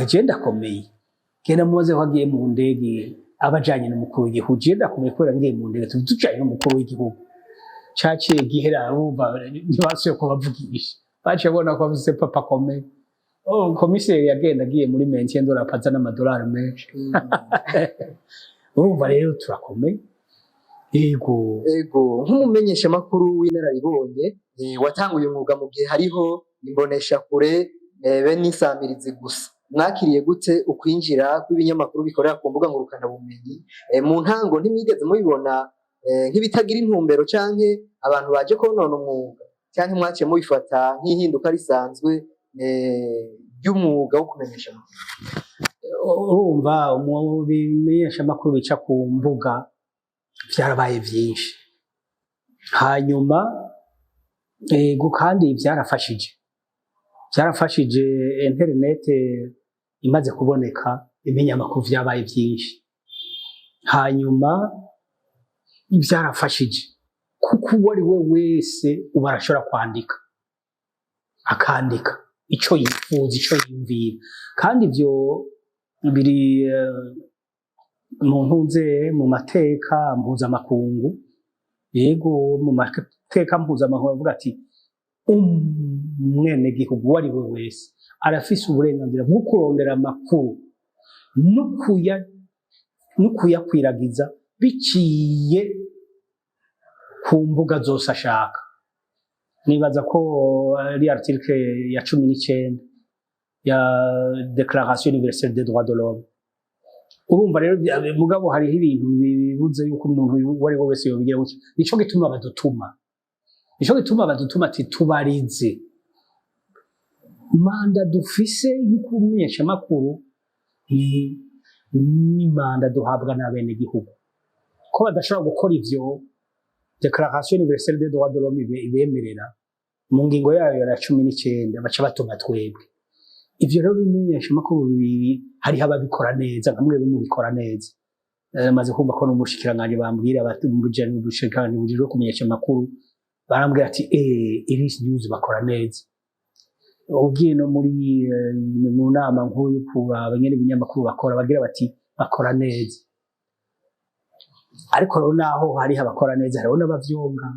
A: Je ndakomeye. Kena muze wagiye mu ndege abajanye n'umukuru w'igihugu, je ndakomeye kubera ngiye mu ndege tujanye n'umukuru w'igihugu. Caciye gihera urumva ntibasuye ko bavugisha, baciye bona ko bafise papa akomeye. Komiseri yagenda agiye muri maintien de la paza n'amadolari menshi. Urumva rero turakomeye. Ego
B: nk'umumenyesha makuru w'inararibonye, watanguye umwuga mu gihe hariho imbonesha kure be n'isamirizi gusa. Mwakiriye gute ukwinjira kw'ibinyamakuru bikorera ku mbuga ngurukana bumenyi? Mu ntango ntimwigeze mubibona nk'ibitagira intumbero canke abantu baje konona umwuga, canke mwaciye mubifata nk'ihinduka risanzwe ry'umwuga wo kumenyesha amakuru?
A: Urumva mu bimenyesha amakuru bica ku mbuga vyarabaye vyinshi, hanyuma kandi vyarafashije internet imaze kuboneka, ibinyamakuru vyabaye vyinshi. Hanyuma vyarafashije kuko uwo ari we wese ubu arashobora akandika ico yifuza, ico yumvira, kandi ivyo biri mu mateka mpuzamakungu. Yego mu mateka mpuzamakungu bavuga ati umwenegihugu uwo ari we wese arafise uburenganzira bwo kurondera amakuru no kuyakwiragiza biciye ku mbuga zose ashaka. Nibaza ko ari article ya 19 ya Déclaration universelle des droits de l'homme. Urumva rero mugabo hariho ibintu bibuze yuko umuntu uwo ari we wese yobigira gutyo. Nico gituma badutuma ati tubarize manda dufise yuko umumenyesha makuru ni manda duhabwa n'abenegihugu, ko badashobora gukora ivyo Déclaration universelle des droits de l'homme ibemerera mu ngingo yayo ya 19 baca batuma twebwe. Ivyo rero bimenyesha makuru hariho ababikora neza, nkamwe mubikora neza. Maze kumva ko n'umushikiranganje bambwira bati umujanye ubushikiranganje bujejwe kumenyesha makuru, barambwira ati Iris News bakora neza. Ugiye no muri mu nama nk'uyu kuraba nyene ibinyamakuru bakora, bagira bati bakora neza. Ariko rero naho hari abakora neza, hariho n'abavyonga.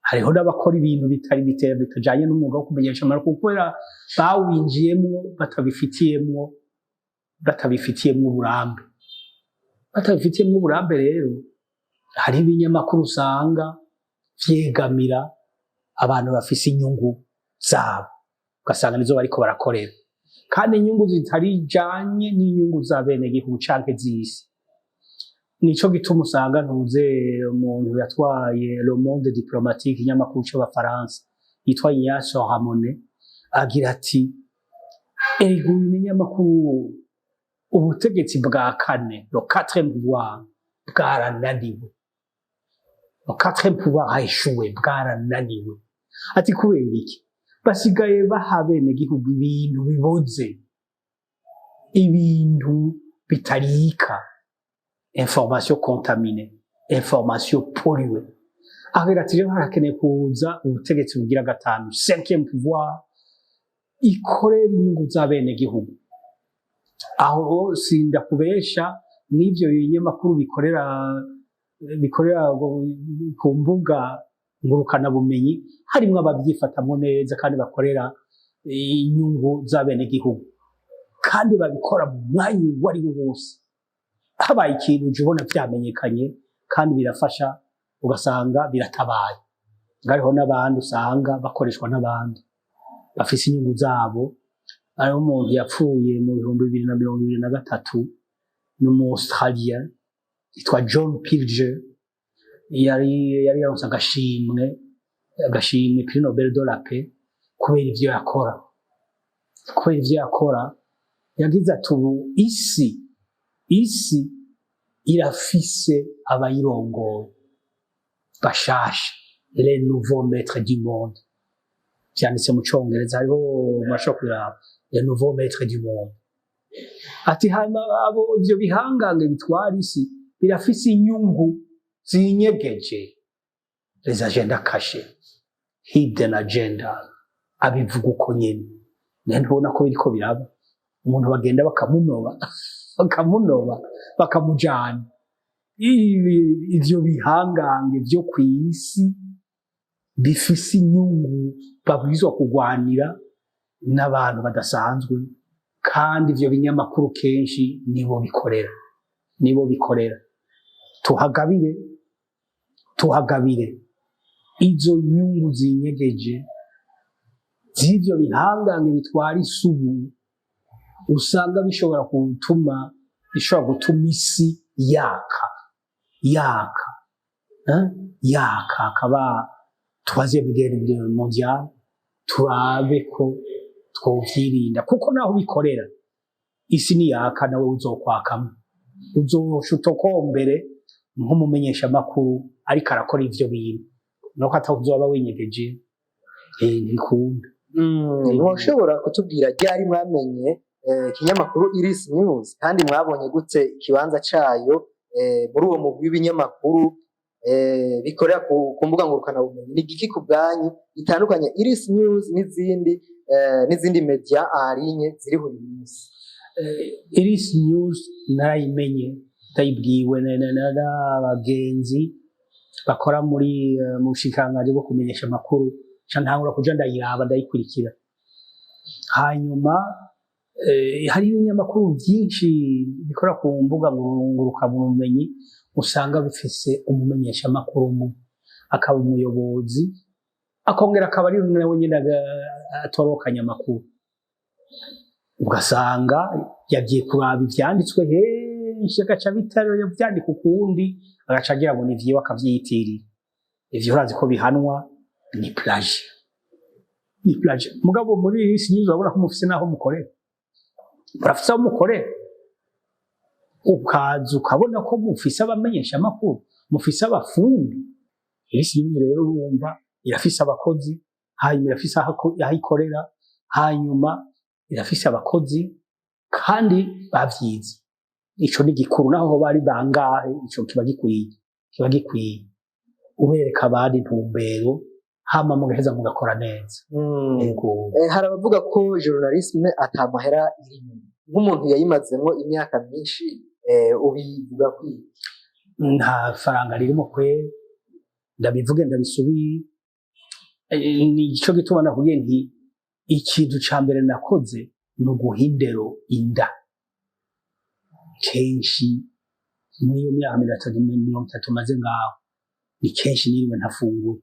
A: hariho n'abakora ibintu bitajanye n'umwuga wo kumenyesha amakuru kubera bawinjiyemwo batabifitiyemwo uburambe rero hari ibinyamakuru usanga vyegamira abantu bafise inyungu zabo ugasanga nizo bariko barakorera kandi inyungu zitarijanye n'inyungu za bene gihugu canke z'isi. Nico gituma usanga ntuze umuntu yatwaye Le Monde Diplomatique inyamakuru c'abafaransa yitwa Ignace Ramonet agira ati ego ibinyamakuru ubutegetsi bwa kane le quatrième pouvoir bwarananiwe le quatrième pouvoir a échoué bwarananiwe ati kubera iki basigaye baha bene gihugu ibintu biboze ibintu bitarika information contaminée information polluée agira ati rero harakeneye kuza ubutegetsi bugira gatanu cinquième pouvoir ikorera inyungu za bene gihugu aho sinda kubesha n'ivyo binyamakuru bikorera ku mbuga ngurukana bumenyi harimwo abavyifatamwo neza kandi bakorera inyungu za bene gihugu kandi babikora mu mwanya wari wose habaye ikintu uje ubona vyamenyekanye kandi birafasha ugasanga biratabaye ngariho n'abandi usanga bakoreshwa n'abandi bafise inyungu zabo. Ari umuntu yapfuye mu 2023 n'Umu-Australien yitwa John Pilger yari yaronse agashimwe Prix Nobel de la Paix kubera ivyo yakora yagize ati ubu isi irafise abayirongoye bashasha les nouveaux maîtres du monde vyanditse mu congereza hariho mashokura les nouveaux maîtres du monde ati hama abo ivyo bihangange bitwara isi birafise inyungu zinyegeje les agendas cachés hidden agenda abivuga uko nyene ntubona ko biriko biraba umuntu bagenda bakamunoba bakamujana ivyo bihangange vyo kw'isi bifise inyungu babwirizwa kugwanira n'abantu badasanzwe kandi ivyo binyamakuru kenshi nibo bikorera tuhagabire izo nyungu zinyegeje z'ivyo bihangange bitwara isubu usanga bishobora gutuma isi yaka akaba troisième guerre mondiale turabe ko twovyirinda kuko naho bikorera isi ni yaka nawe uzokwakamo uzoshutokombere nk'umumenyesha makuru ariko arakora ivyo bintu nuko atazoba winyegeje ntibikunda.
B: Mwoshobora kutubwira ryari mwamenye ikinyamakuru Iris News kandi mwabonye gute ikibanza cayo muri uwo mugwi w'ibinyamakuru bikorera ku mbuga ngurukana bumenyi ni giki ku bwanyu bitandukanye Iris News n'izindi media arinye ziriho uyu munsi?
A: Iris News narayimenye ndayibwiwe n'abagenzi bakora muri mu bushikiranganji bwo kumenyesha amakuru ntangura kuja ndayiraba ndayikurikira hanyuma hari ibinyamakuru byinshi bikora ku mbuga ngurukana bumenyi usanga bifise umumenyesha amakuru akaba umuyobozi akongera akaba ari nawe nyine atorokanya amakuru ugasanga yagiye kuraba ivyanditswe henshi agaca bitaro yavyandika ukundi agaca agira ngo nivyiwe akavyiyitirira ivyo urazi ko bihanwa ni plage mugabo muri Iris News urabona ko mufise naho mukorera murafise aho mukorera ukaza ukabona ko mufise abamenyesha amakuru mufise abafundi Iris News rero urumva irafise abakozi hanyuma irafise aho ikorera hanyuma irafise abakozi kandi bavyize ico ni gikuru naho bari bangahe ico kiba gikwiye ubereka abandi ntumbero hama mugaheza mugakora neza.
B: Hari abavuga ko journalisme atamahera irimo nk'umuntu yayimazemo imyaka myinshi ubivuga kwi?
A: Nta faranga ririmo kwe ndabivuge ndabisubiye nico gituma nakubwiye nti ikintu ca mbere nakoze ni uguha indero inda kenshi mw'iyo myaka 30 maze ngaho ni kenshi niriwe ntafunguye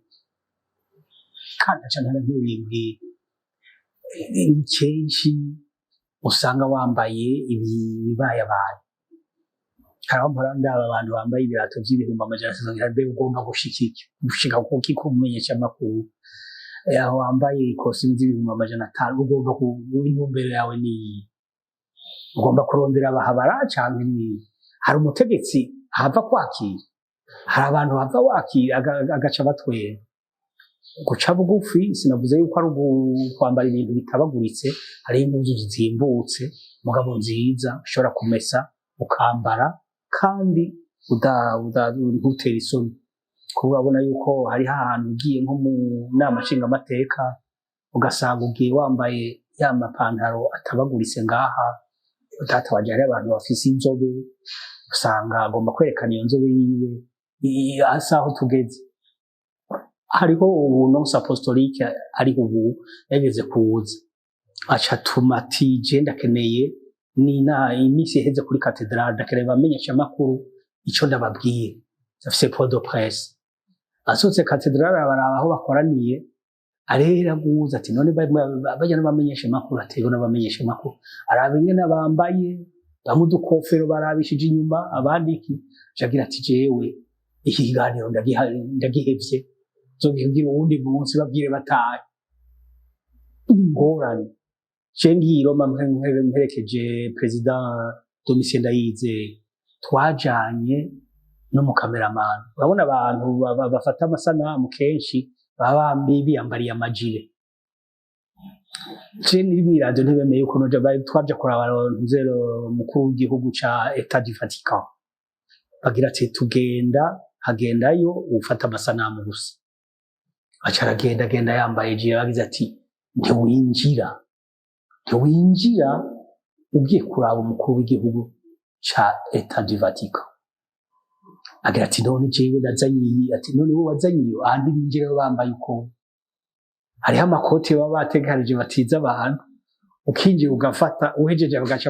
A: kandi aca ntarabimbwira ni kenshi usanga wambaye ibibayabaye haraho mpora ndaba abantu bambaye ibirato vy'ibihumbi amajana atatu mbe ugomba gushika kuki kumenyesha amakuru aho wambaye ikositimu z'ibihumbi amajana 5 ugomba intumbero yawe ni ugomba kurondera abahabara canke ni hari umutegetsi hava kwakira hari abantu bava wakira agaca batwera guca bugufi sinavuze yuko ari kwambara ibintu bitabaguritse hari impuzu zizimbutse mugabo nziza ushobora kumesa ukambara kandi ntutera isoni kuko urabona yuko hari ahantu ugiye nko mu nama nshingamateka ugasanga ugiye wambaye ya mapantaro atabaguritse ngaha data waje hari abantu bafise inzobe usanga agomba kwerekana iyo nzobe yiwe asaho tugeze hariho ubunonsi apostolique ariho ubu yageze kuza aca atuma ati je ndakeneye iminsi iheze kuri katedrale ndakeneye bamenyesha amakuru ico ndababwiye afise point de presse asohotse katedrale abaraba aho bakoraniye arera guza ati none bajya n'abamenyesha amakuru atego n'abamenyesha amakuru araba ingene bambaye bamudukofero barabishije inyuma abandiki jagira ati jewe iki kiganiro ndagihevye zogigira uwundi munsi babwire bataye ingorane cengi Roma mperekeje president Domitien Ndayizeye twajanye no mu cameraman urabona abantu bafata amasanamu kenshi baba biyambariye amajire cengi mw'iradio ntibemeye yuko noja twaje kuraba nzero mukuru w'igihugu ca Etat du Vatican bagira ati tugenda hagendayo ufata amasanamu gusa aca aragenda yambaye jire bagize ati ntiwinjira ugiye kuraba umukuru w'igihugu ca Etat du Vatican agira ati none jewe nazanyiye ati none wowe wazanyiye ahandi binjira bambaye uko hariho amakote baba bategereje batiza abantu ukinjira ugafata uhejeje bagaca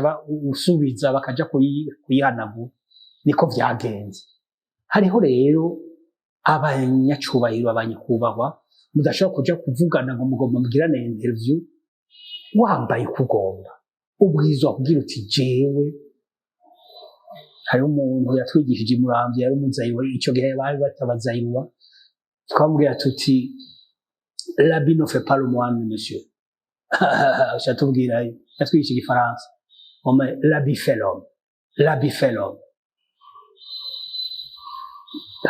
A: usubiza bakaja kuyihanagura niko vyagenze hariho rero abanyacubahiro abanyakubahwa mudashobora kuja kuvugana ngo mugomba mugirane interview wambaye kugomba ubwirizwa kugira uti jewe hari umuntu yatwigishije imuramvye yari umuzayiwa ico gihe bari batabazayiwa twamubwira tuti l'habit ne fait pas le moine monsieur chatubwira yatwigishije igifaransa l'habit fait l'homme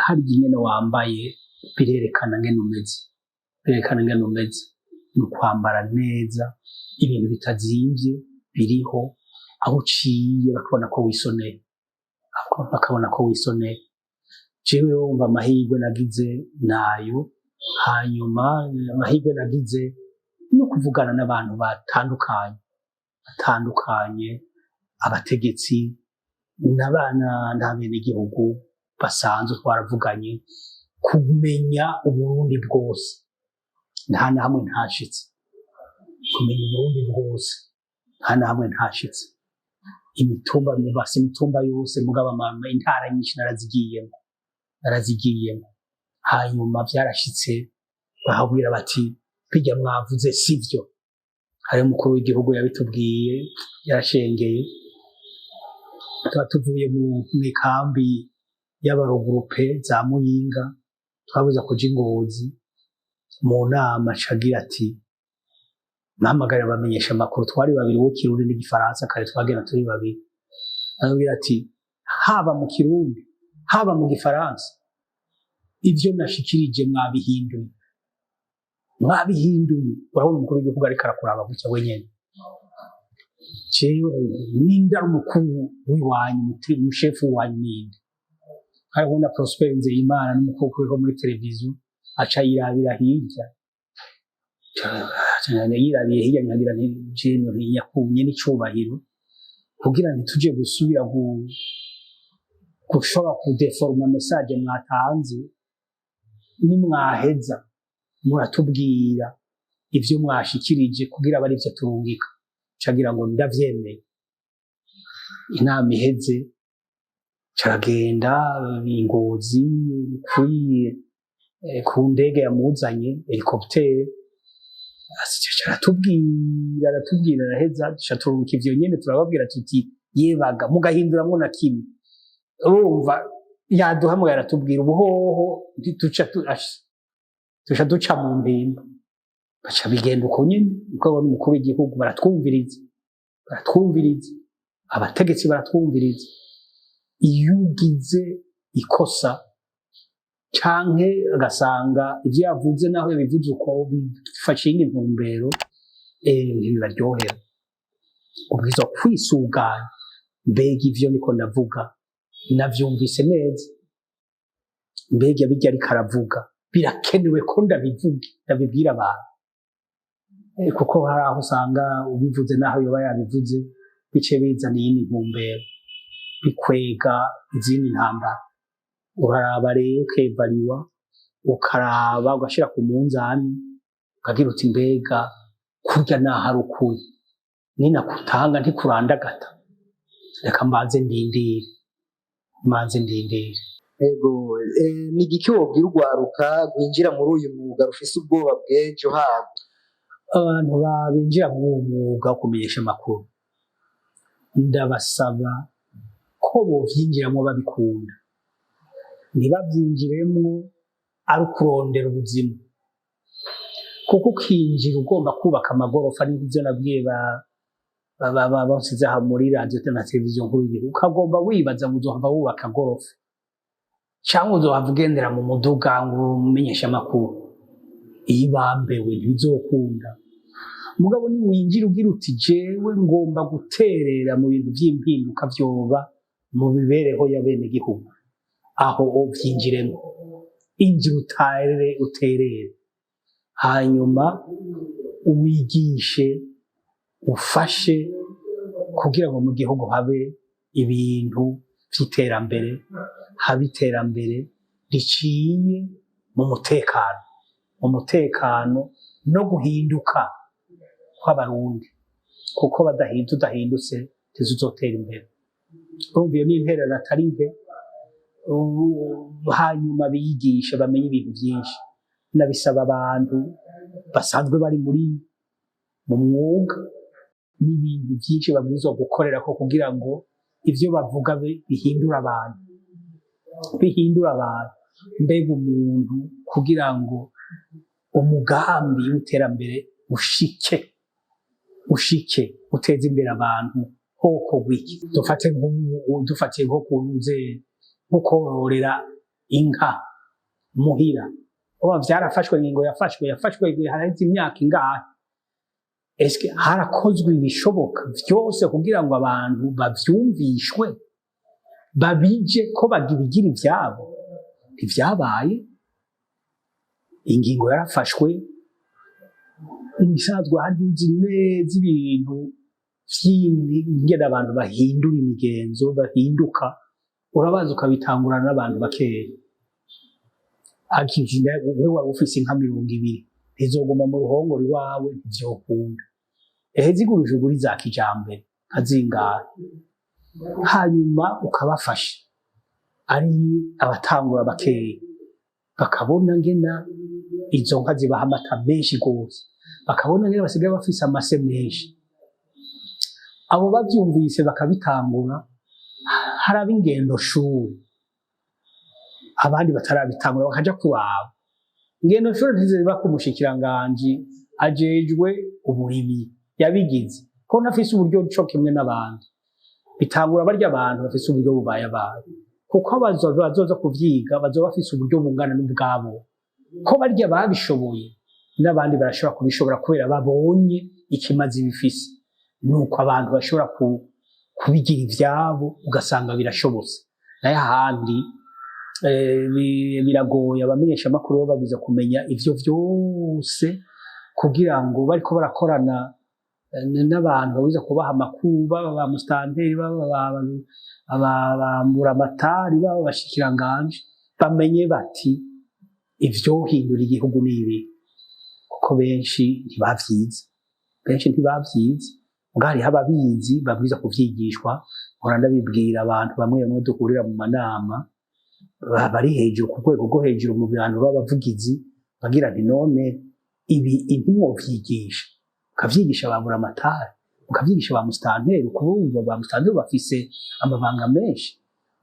A: hari ingene wambaye birerekana ngene umeze ni kwambara neza ibintu bitazimvye biriho aho uciye bakabona ko wisoneye jewe wumva amahirwe nagize nayo hanyuma amahirwe nagize no kuvugana n'abantu batandukanye abategetsi n'abana n'abenegihugu basanzwe twaravuganye kumenya Uburundi bwose nta na hamwe ntashitse kumenya Uburundi bwose nta na hamwe ntashitse imitumba yose mugaba mama intara nyinshi narazigiyemo hanyuma vyarashitse bahabwira bati bijya mwavuze sivyo hari umukuru w'igihugu yabitubwiye yarashengeye tuvuye mu ikambi y'abarogurupe za Muyinga twabuza kuja Ingozi mu nama cagira ati nahamagara bamenyesha amakuru twari babiri wo Kirundi n'igifaransa kare twagenda turi babiri arabwira ati haba mu Kirundi haba mu gifaransa ivyo nashikirije mwabihinduye urabona umukuru w'igihugu ariko arakuraba gutya wenyene jewe ninda umukuru w'iwanyu umushefu wanyu ninde hariho na Prosper Nzeyimana n'umukuru wo muri televiziyo aca yirabira hirya yirabiye hirya nyagira n'ijeno yakumye n'icubahiro kugira ngo tuje gusubira gushobora kudeforma message mwatanze nimwaheza muratubwira ivyo mwashikirije kugira bari ivyo turungika cagira ngo ndavyemeye inama iheze caragenda Ingozi kuri ku ndege yamuzanye helicopter aratubwira araheza turungika ivyo nyene turababwira tuti yebaga mugahinduramwo na kimwe urumva yaduhamwe aratubwira ubuhoho tuca duca mu mpimba baca bigenda uko nyene uko abona umukuru w'igihugu baratwumviriza abategetsi baratwumviriza iyo ugize ikosa canke agasanga ivyo yavuze naho yabivuze uko bifashe iyindi ntumbero ntibibaryohera ubwirizwa kwisuganya mbega ivyo niko ndavuga navyumvise neza mbega birya ariko aravuga birakenewe ko ndabibwira abantu kuko hari aho usanga ubivuze naho yoba yabivuze bice bizana iyindi ntumbero bikwega izindi ntambara uraraba rero ukevariwa ukaraba ugashira ku munzani ukagira uti mbega kurya naho ari ukuri ninakutanga ntikurandagata reka mbanze ndindire
B: ego ni igiki wobwira urwaruka rwinjira muri uyu mwuga rufise ubwoba bw'ejo habo
A: abantu binjira muri uwo mwuga wo kumenyesha amakuru ndabasaba ko bovyinjiramwo babikunda ntibavyinjiremwo ari ukurondera ubuzima kuko ukinjira ugomba kubaka amagorofa n'ivyo nabwiye basize aha muri radio na televiziyo nkuru y'igihugu ukagomba wibaza ngo uzohava wubaka gorofa canke uzohava ugendera mu muduga ngo umenyeshe amakuru ibambewe ntibizokunda mugabo ni winjira ugira uti jewe ngomba guterera mu bintu vy'impinduka vyoba mu mibereho y'abenegihugu aho uvyinjiremo injira uterere hanyuma uwigishe ufashe kugira ngo mu gihugu habe ibintu vy'iterambere habe iterambere riciye mu mutekano no guhinduka kw'abarundi kuko udahindutse ntizuzotera imbere urumva iyo n'intererano atari nke hanyuma biyigisha bamenye ibintu vyinshi nabisaba abantu basanzwe bari mu mwuga n'ibintu vyinshi babwirizwa gukorera ko kugira ngo ivyo bavuga bihindura abantu mbega umuntu kugira ngo umugambi w'iterambere ushike uteze imbere abantu hoko gwiki dufate nko kunuze nko kororera inka muhira oba vyarafashwe ingingo yafashwe haraheze imyaka ingahe eske harakozwe ibishoboka vyose kugira ngo abantu bavyumvishwe babije ko bagibigira ivyabo ntivyabaye ingingo yarafashwe ibisanzwe hari uzi neza ibintu vy'ingene abantu bahindura imigenzo bahinduka urabaza ukabitangurana n'abantu bakeya akijina wewe waba ufise inka 200 ntizoguma mu ruhongore iwawe ntivyokunda zigurije uguri za kijambere nkazingara hanyuma ukabafasha ari abatangura bakeya bakabona ngena izo nka zibaha amata menshi gose bakabona ngena basigaye bafise amase menshi abo bavyumvise bakabitangura haraba ingendo shuri abandi batarabitangura bakaja kuraba ingendo shuri ntiziba kumushikiranganji ajejwe uburimi yabigize ko nafise uburyo cyo kimwe n'abandi bitangura barya abantu bafise uburyo bubaye abantu kuko bazoza kuvyiga bazoba bafise uburyo bungana n'ubwabo ko barya babishoboye n'abandi barashobora kubishobora kubera babonye ikimazi bifise nuko abantu bashobora kubigira ivyabo ugasanga birashobotse nayo ahandi biragoye abamenyesha amakuru babwiza kumenya ivyo vyose kugira ngo bariko barakorana n'abantu bawiza kubaha amakuru baba ba mustanteri baba muramatari baba bashikiranganje bamenye bati ivyo hindura igihugu nibi kuko benshi ntibavyize mugabo hariho ababizi babwiza kuvyigishwa. Mpora ndabibwira abantu bamwe bamwe duhurira mu manama bari hejuru ku rwego rwo hejuru mu bantu b'abavugizi, bagira nti none ibi ntimwovyigisha, mukavyigisha ba buramatari, mukavyigisha ba musitanteri, kubumva ba musitanteri bafise amabanga menshi,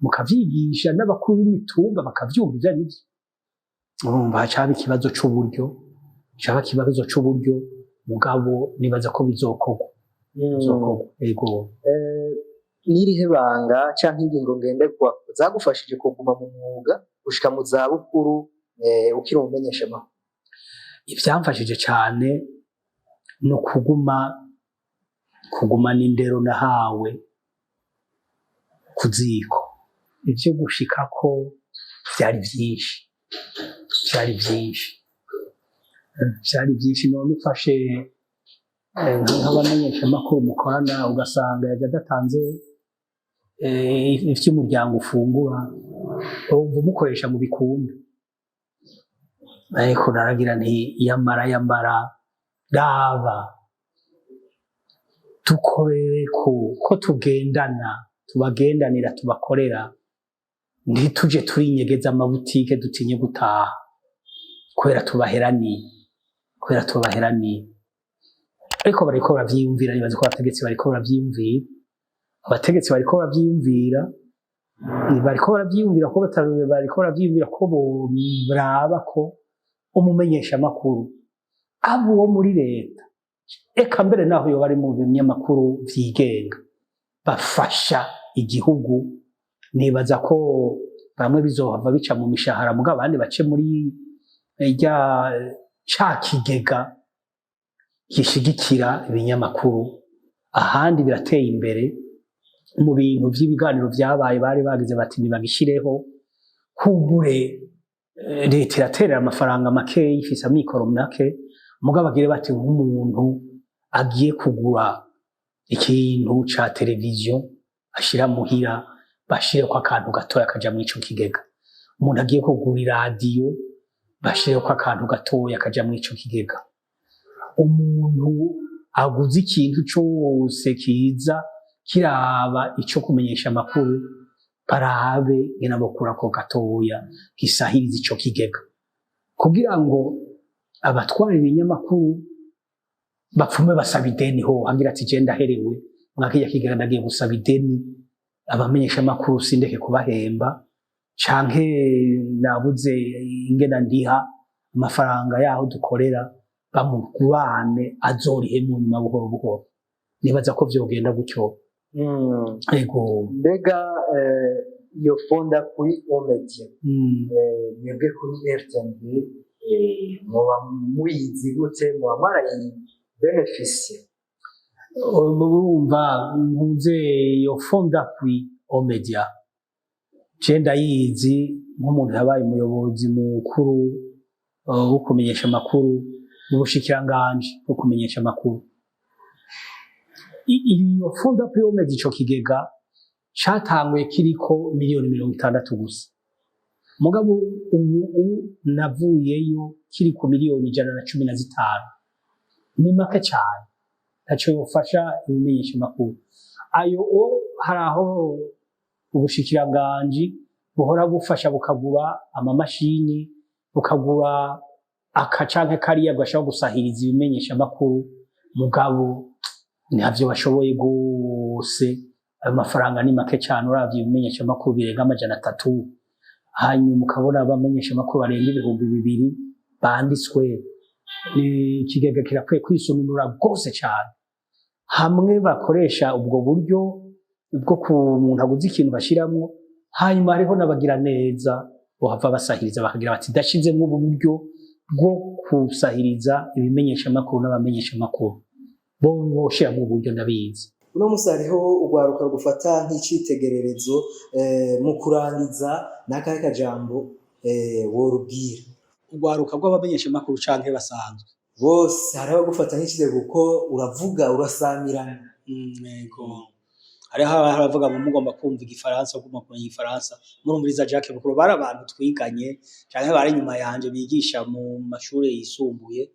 A: mukavyigisha n'abakuru b'imitumba bakavyumva ivyo arivyo. Urumva hacaba ikibazo c'uburyo, mugabo nibaza ko bizokorwa. Ego.
B: N'irihe banga canke ingingo ngenderwa zagufashije kuguma mu mwuga gushika mu zabukuru ukiri umumenyeshamakuru?
A: Ivyamfashije cane no kugumana indero nahawe ku ziko. Ivyo gushikako vyari vyinshi. None ufashe nk'abamenyeshamakuru mukorana ugasanga yaje adatanze ivy'umuryango ufungura, wumva umukoresha mu bikumbi. Ariko naragira nti yamara raba dukorere ko tubagendanira tubakorera, ntituje turinyegeza amabutike dutinye gutaha kubera tubaheraniye. Ariko bariko baravyiyumvira, nibaza ko abategetsi bariko baravyiyumvira ko boraba ko umumenyeshamakuru abo uwo muri leta, eka mbere naho yoba ari mu binyamakuru vyigenga bafasha igihugu. Nibaza ko bamwe bizohava bica mu mishahara, mugabo abandi bace muri ca kigega gishigikira ibinyamakuru. Ahandi birateye imbere mu bintu vy'ibiganiro vyabaye, bari bagize bati nibagishireho, kumbure leta iraterera amafaranga makeyi, ifise amikoro make, mugabo bagire bati nk'umuntu agiye kugura ikintu ca televiziyo ashira muhira, bashireko akantu gatoya kaja mw'ico kigega. Umuntu agiye kugura iradiyo, bashireko akantu gatoya kaja mw'ico kigega. Umuntu aguze ikintu cose kiza kiraba ico kumenyesha amakuru, barabe ngena bokurako gatoya gisahiriza ico kigega, kugira ngo abatwara ibinyamakuru bapfume basaba ideni ho hagira ati je ndaherewe mwakija kigega ndagiye gusaba ideni, abamenyesha amakuru sindeke kubahemba, canke nabuze ingena ndiha amafaranga yaho dukorera, bamugurane azorihe mu nyuma buhoro buhoro. Nibaza ko vyogenda gutyo. Ego.
B: Mbega iyo fonda kuri Omedia, mwebwe kuri RTNB muba muyizi gute, muba mwarayi beneficie?
A: Urumva ntuze iyo fonda kuri Omedia je ndayizi nk'umuntu yabaye umuyobozi mukuru wo kumenyesha amakuru mu bushikiranganji bwo kumenyesha amakuru. Iyo fonda kuri Omedia, ico kigega catanguye kiriko miliyoni 60 gusa, mugabo ubu navuyeyo kiriko miliyoni 115. Ni make cane, ntaco yofasha ibimenyesha amakuru. Ayo haraho ubushikiranganji buhora bufasha bukagura amamashini, bukagura akacanke kariya gashobora gusahiriza ibimenyesha amakuru, mugabo ntavyo bashoboye gose. Ayo mafaranga ni make cane, uravye ibimenyesha amakuru birenga 300, hanyuma ukabona abamenyesha amakuru barenga 2000 banditswe. Ikigega kirakwiye kwisununura gose cane, hamwe bakoresha ubwo buryo bwo ku muntu aguze ikintu bashiramwo, hanyuma hariho n'abagira neza bohava basahiriza bakagira bati dashizemwo ubu buryo bwo kusahiriza ibimenyesha amakuru n'abamenyesha amakuru, bo boshira mu buryo ndabizi.
B: Uno musi hariho urwaruka rugufata nk'icitegererezo, mu kurangiza n'akahe kajambo worubwira
A: urwaruka rw'abamenyesha amakuru canke basanzwe?
B: Bose hariho gufata nk'icitegererezo kuko uravuga urasamirana.
A: Yego. Hariho abavuga ngo mugomba kumva igifaransa, ugomba kumenya igifaransa. Murumviriza Jacques Bukuru, bari abantu twiganye canke bari nyuma yanje bigisha mu mashuri yisumbuye,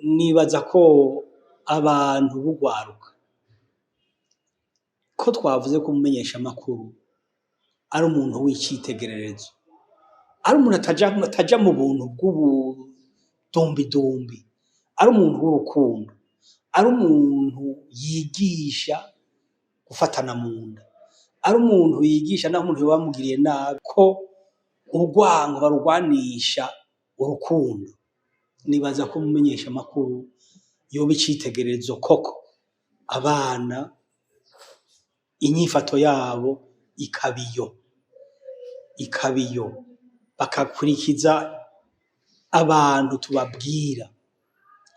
A: nibaza ko abantu bugwaruka ko twavuze ko umumenyesha makuru ari umuntu w'icitegererezo, ari umuntu ataja mu buntu bw'ubudombidombi, ari umuntu w'urukundo, ari umuntu yigisha gufatana mu nda, ari umuntu yigisha naho umuntu bamugiriye nabi ko urwango barurwanisha urukundo. Nibaza ko umumenyesha makuru yoba icitegererezo koko, abana inyifato yabo ikabiyo bakakurikiza abantu tubabwira,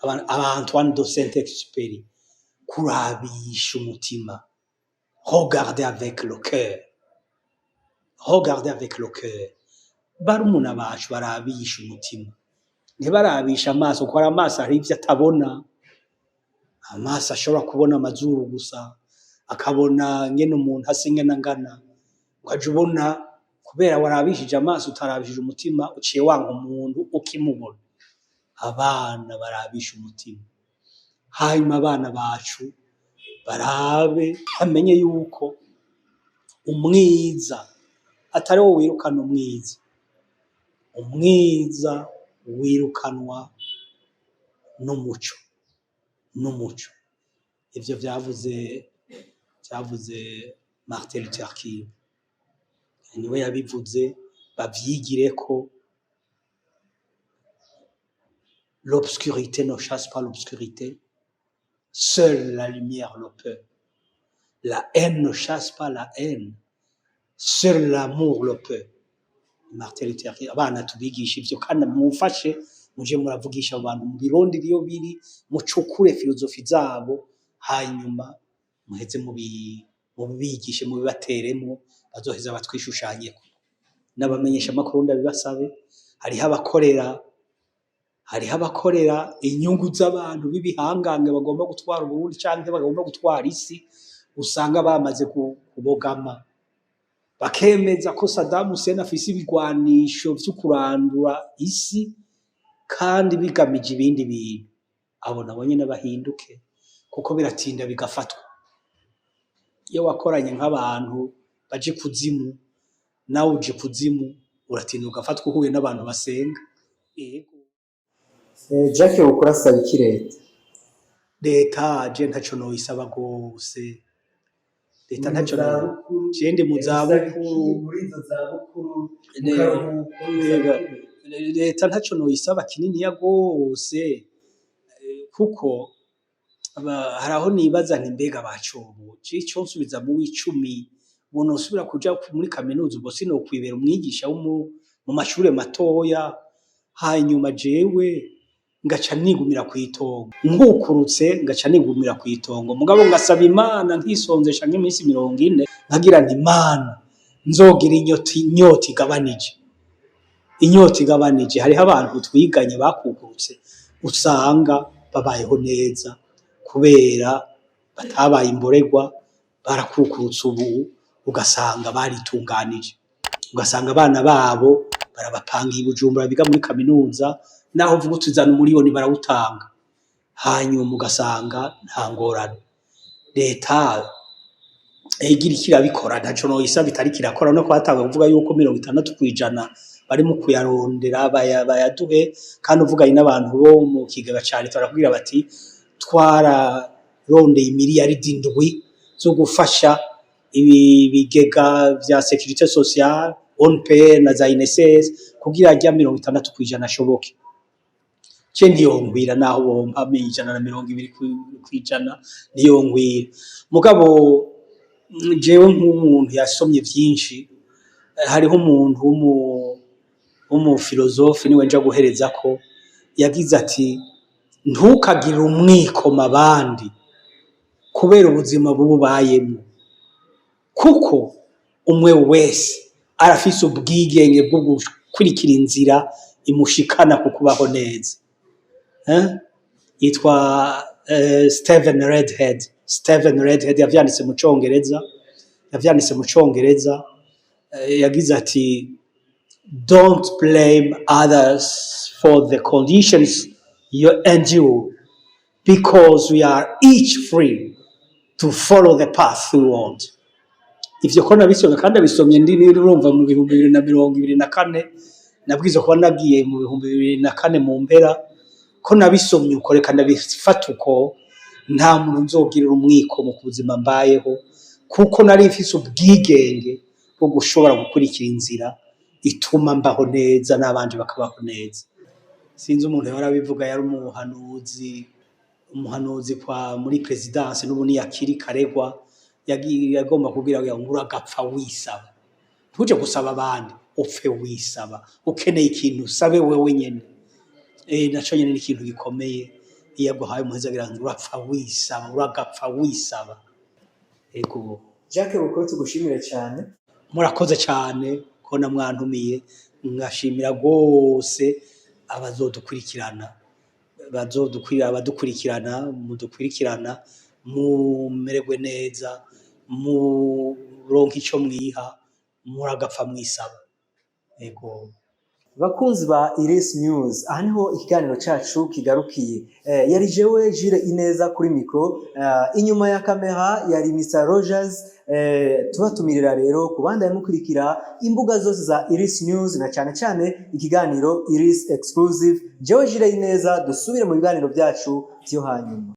A: Antoine de Saint-Exupéry, kurabisha umutima, regarder avec le cœur, barumuna bacu barabisha umutima, ntibarabisha amaso, kuko amaso hari ivyo atabona. Amaso ashobora kubona amazuru gusa, akabona ngene umuntu asa ingene angana, ukaja ubona kubera warabishije amaso utarabishije umutima uciye wanka umuntu ukimubona. Abana barabisha umutima, hanyuma abana bacu barabe bamenye yuko umwiza atari wo wirukana umwiza wirukanwa n'umuco. Ivyo vyavuze Martin Luther King, niwe yabivuze, bavyigireko. L'obscurité ne chasse pas l'obscurité, seule la lumière le peut. La haine ne chasse pas la haine, seul l'amour le peut. Martin Luther King. Abana tubigisha ivyo, kandi mumfashe muje muravugisha abantu mu Birundi iyo biri, mucukure filozofi zabo, hanyuma muheze mubigishe, mubibateremo, bazoheza batwishushanyeko. N'abamenyesha makuru ndabibasabe, hariho abakorera inyungu z'abantu b'ibihangange bagomba gutwara Uburundi canke bagomba gutwara isi, usanga bamaze kubogama bakemeza ko Saddam Hussein afise ibigwanisho vyo kurandura isi kandi bigamije ibindi bintu. Abo nabo nyene bahinduke, kuko biratinda bigafatwa. Iyo wakoranye nk'abantu baje kuzimu, nawe uje kuzimu, uratinda ugafatwa uhuye n'abantu basenga.
B: Jacques ukora saba iki
A: leta? Je ntaco noyisaba gose. Leta ntaco je ndi mu zabukuru, leta ntaco noyisaba kininiya gose, kuko haraho nibaza nti mbega bacobo ico nsubiza mu w'icumi, umuntu usubira kuja muri kaminuza, ubwo sinokwibera umwigisha mu mashure matoya, hanyuma jewe ngaca nigumira kw'itongo, nkukurutse ngaca nigumira kw'itongo. Mugabo ngasaba Imana nkisonzesha nk'iminsi 40, nkagira nti Imana nzogira inyota igabanije. Hariho abantu twiganye bakukurutse usanga babayeho neza kubera batabaye imboregwa, barakukurutse. Ubu ugasanga baritunganije, ugasanga abana babo barabapangiye Bujumbura biga muri kaminuza, naho uvuga utuzana umuriyoni barawutanga, hanyuma ugasanga nta ngorane. Leta igira ikirabikora, ntaco noyisaba itari kirakora, no kwatanga kuvuga yuko 60% bari mu kuyarondera bayaduhe, kandi uvuganye n'abantu bo mu kigega ca leta barakubwira bati twararondeye miliyaridi 7 zo gufasha ibi bigega vya sécurité sociale, ONPR na za INSS, kugira ajya 60% ashoboke. Ce ntiyongwira naho bompa 120% ntiyongwira. Mugabo jewe nk'umuntu yasomye vyinshi, hariho umuntu w'umufilozofi niwe nja guhereza ko yagize ati ntukagire umwikoma abandi kubera ubuzima bubayemo, kuko umwe wese arafise ubwigenge bwo gukurikira inzira imushikana ku kubaho neza. Yitwa Stephen Redhead, yavyanditse mu Congereza, yagize ati don't blame others for the conditions and you, because we are each free to follow the path we want. Ivyo ko nabisomye kandi abisomye ndi nirumva mu 2024 nabwizo kuba nagiye mu 2004 mu mpera ko nabisomye uko reka ndabifata uko nta muntu nzogirira umwiko mu buzima mbayeho kuko nari mfise ubwigenge bwo gushobora gukurikira inzira ituma mbaho neza n'abandi bakabaho neza. Sinzi umuntu yarabivuga yari umuhanuzi kwa muri presidence n'ubuni yakiri karegwa yagomba kugira ngo uragapfa wisaba, ntuje gusaba abandi upfe wisaba, ukeneye ikintu sabe wewe nyene. Naco nyene ni ikintu gikomeye iyo aguhaye umuheza agira ngo urapfa wisaba, uragapfa wisaba. Ego
B: Jacques Bukuru tugushimire cyane.
A: Murakoze cyane ko namwantumiye, ngashimira gose abazodukurikirana mudukurikirana mumererwe neza, muronke ico mwiha, muragapfa mwisaba. Ego
B: Bakunzi ba Iris News, aha niho ikiganiro cacu kigarukiye. Yari jewe Jules Ineza kuri micro, inyuma ya kamera yari Mr Rogers. Tubatumirira rero kubanda mukurikira imbuga zose za Iris News na cyane cyane ikiganiro Iris Exclusive. Jewe Jules Ineza, dusubire mu biganiro byacu byo hanyuma.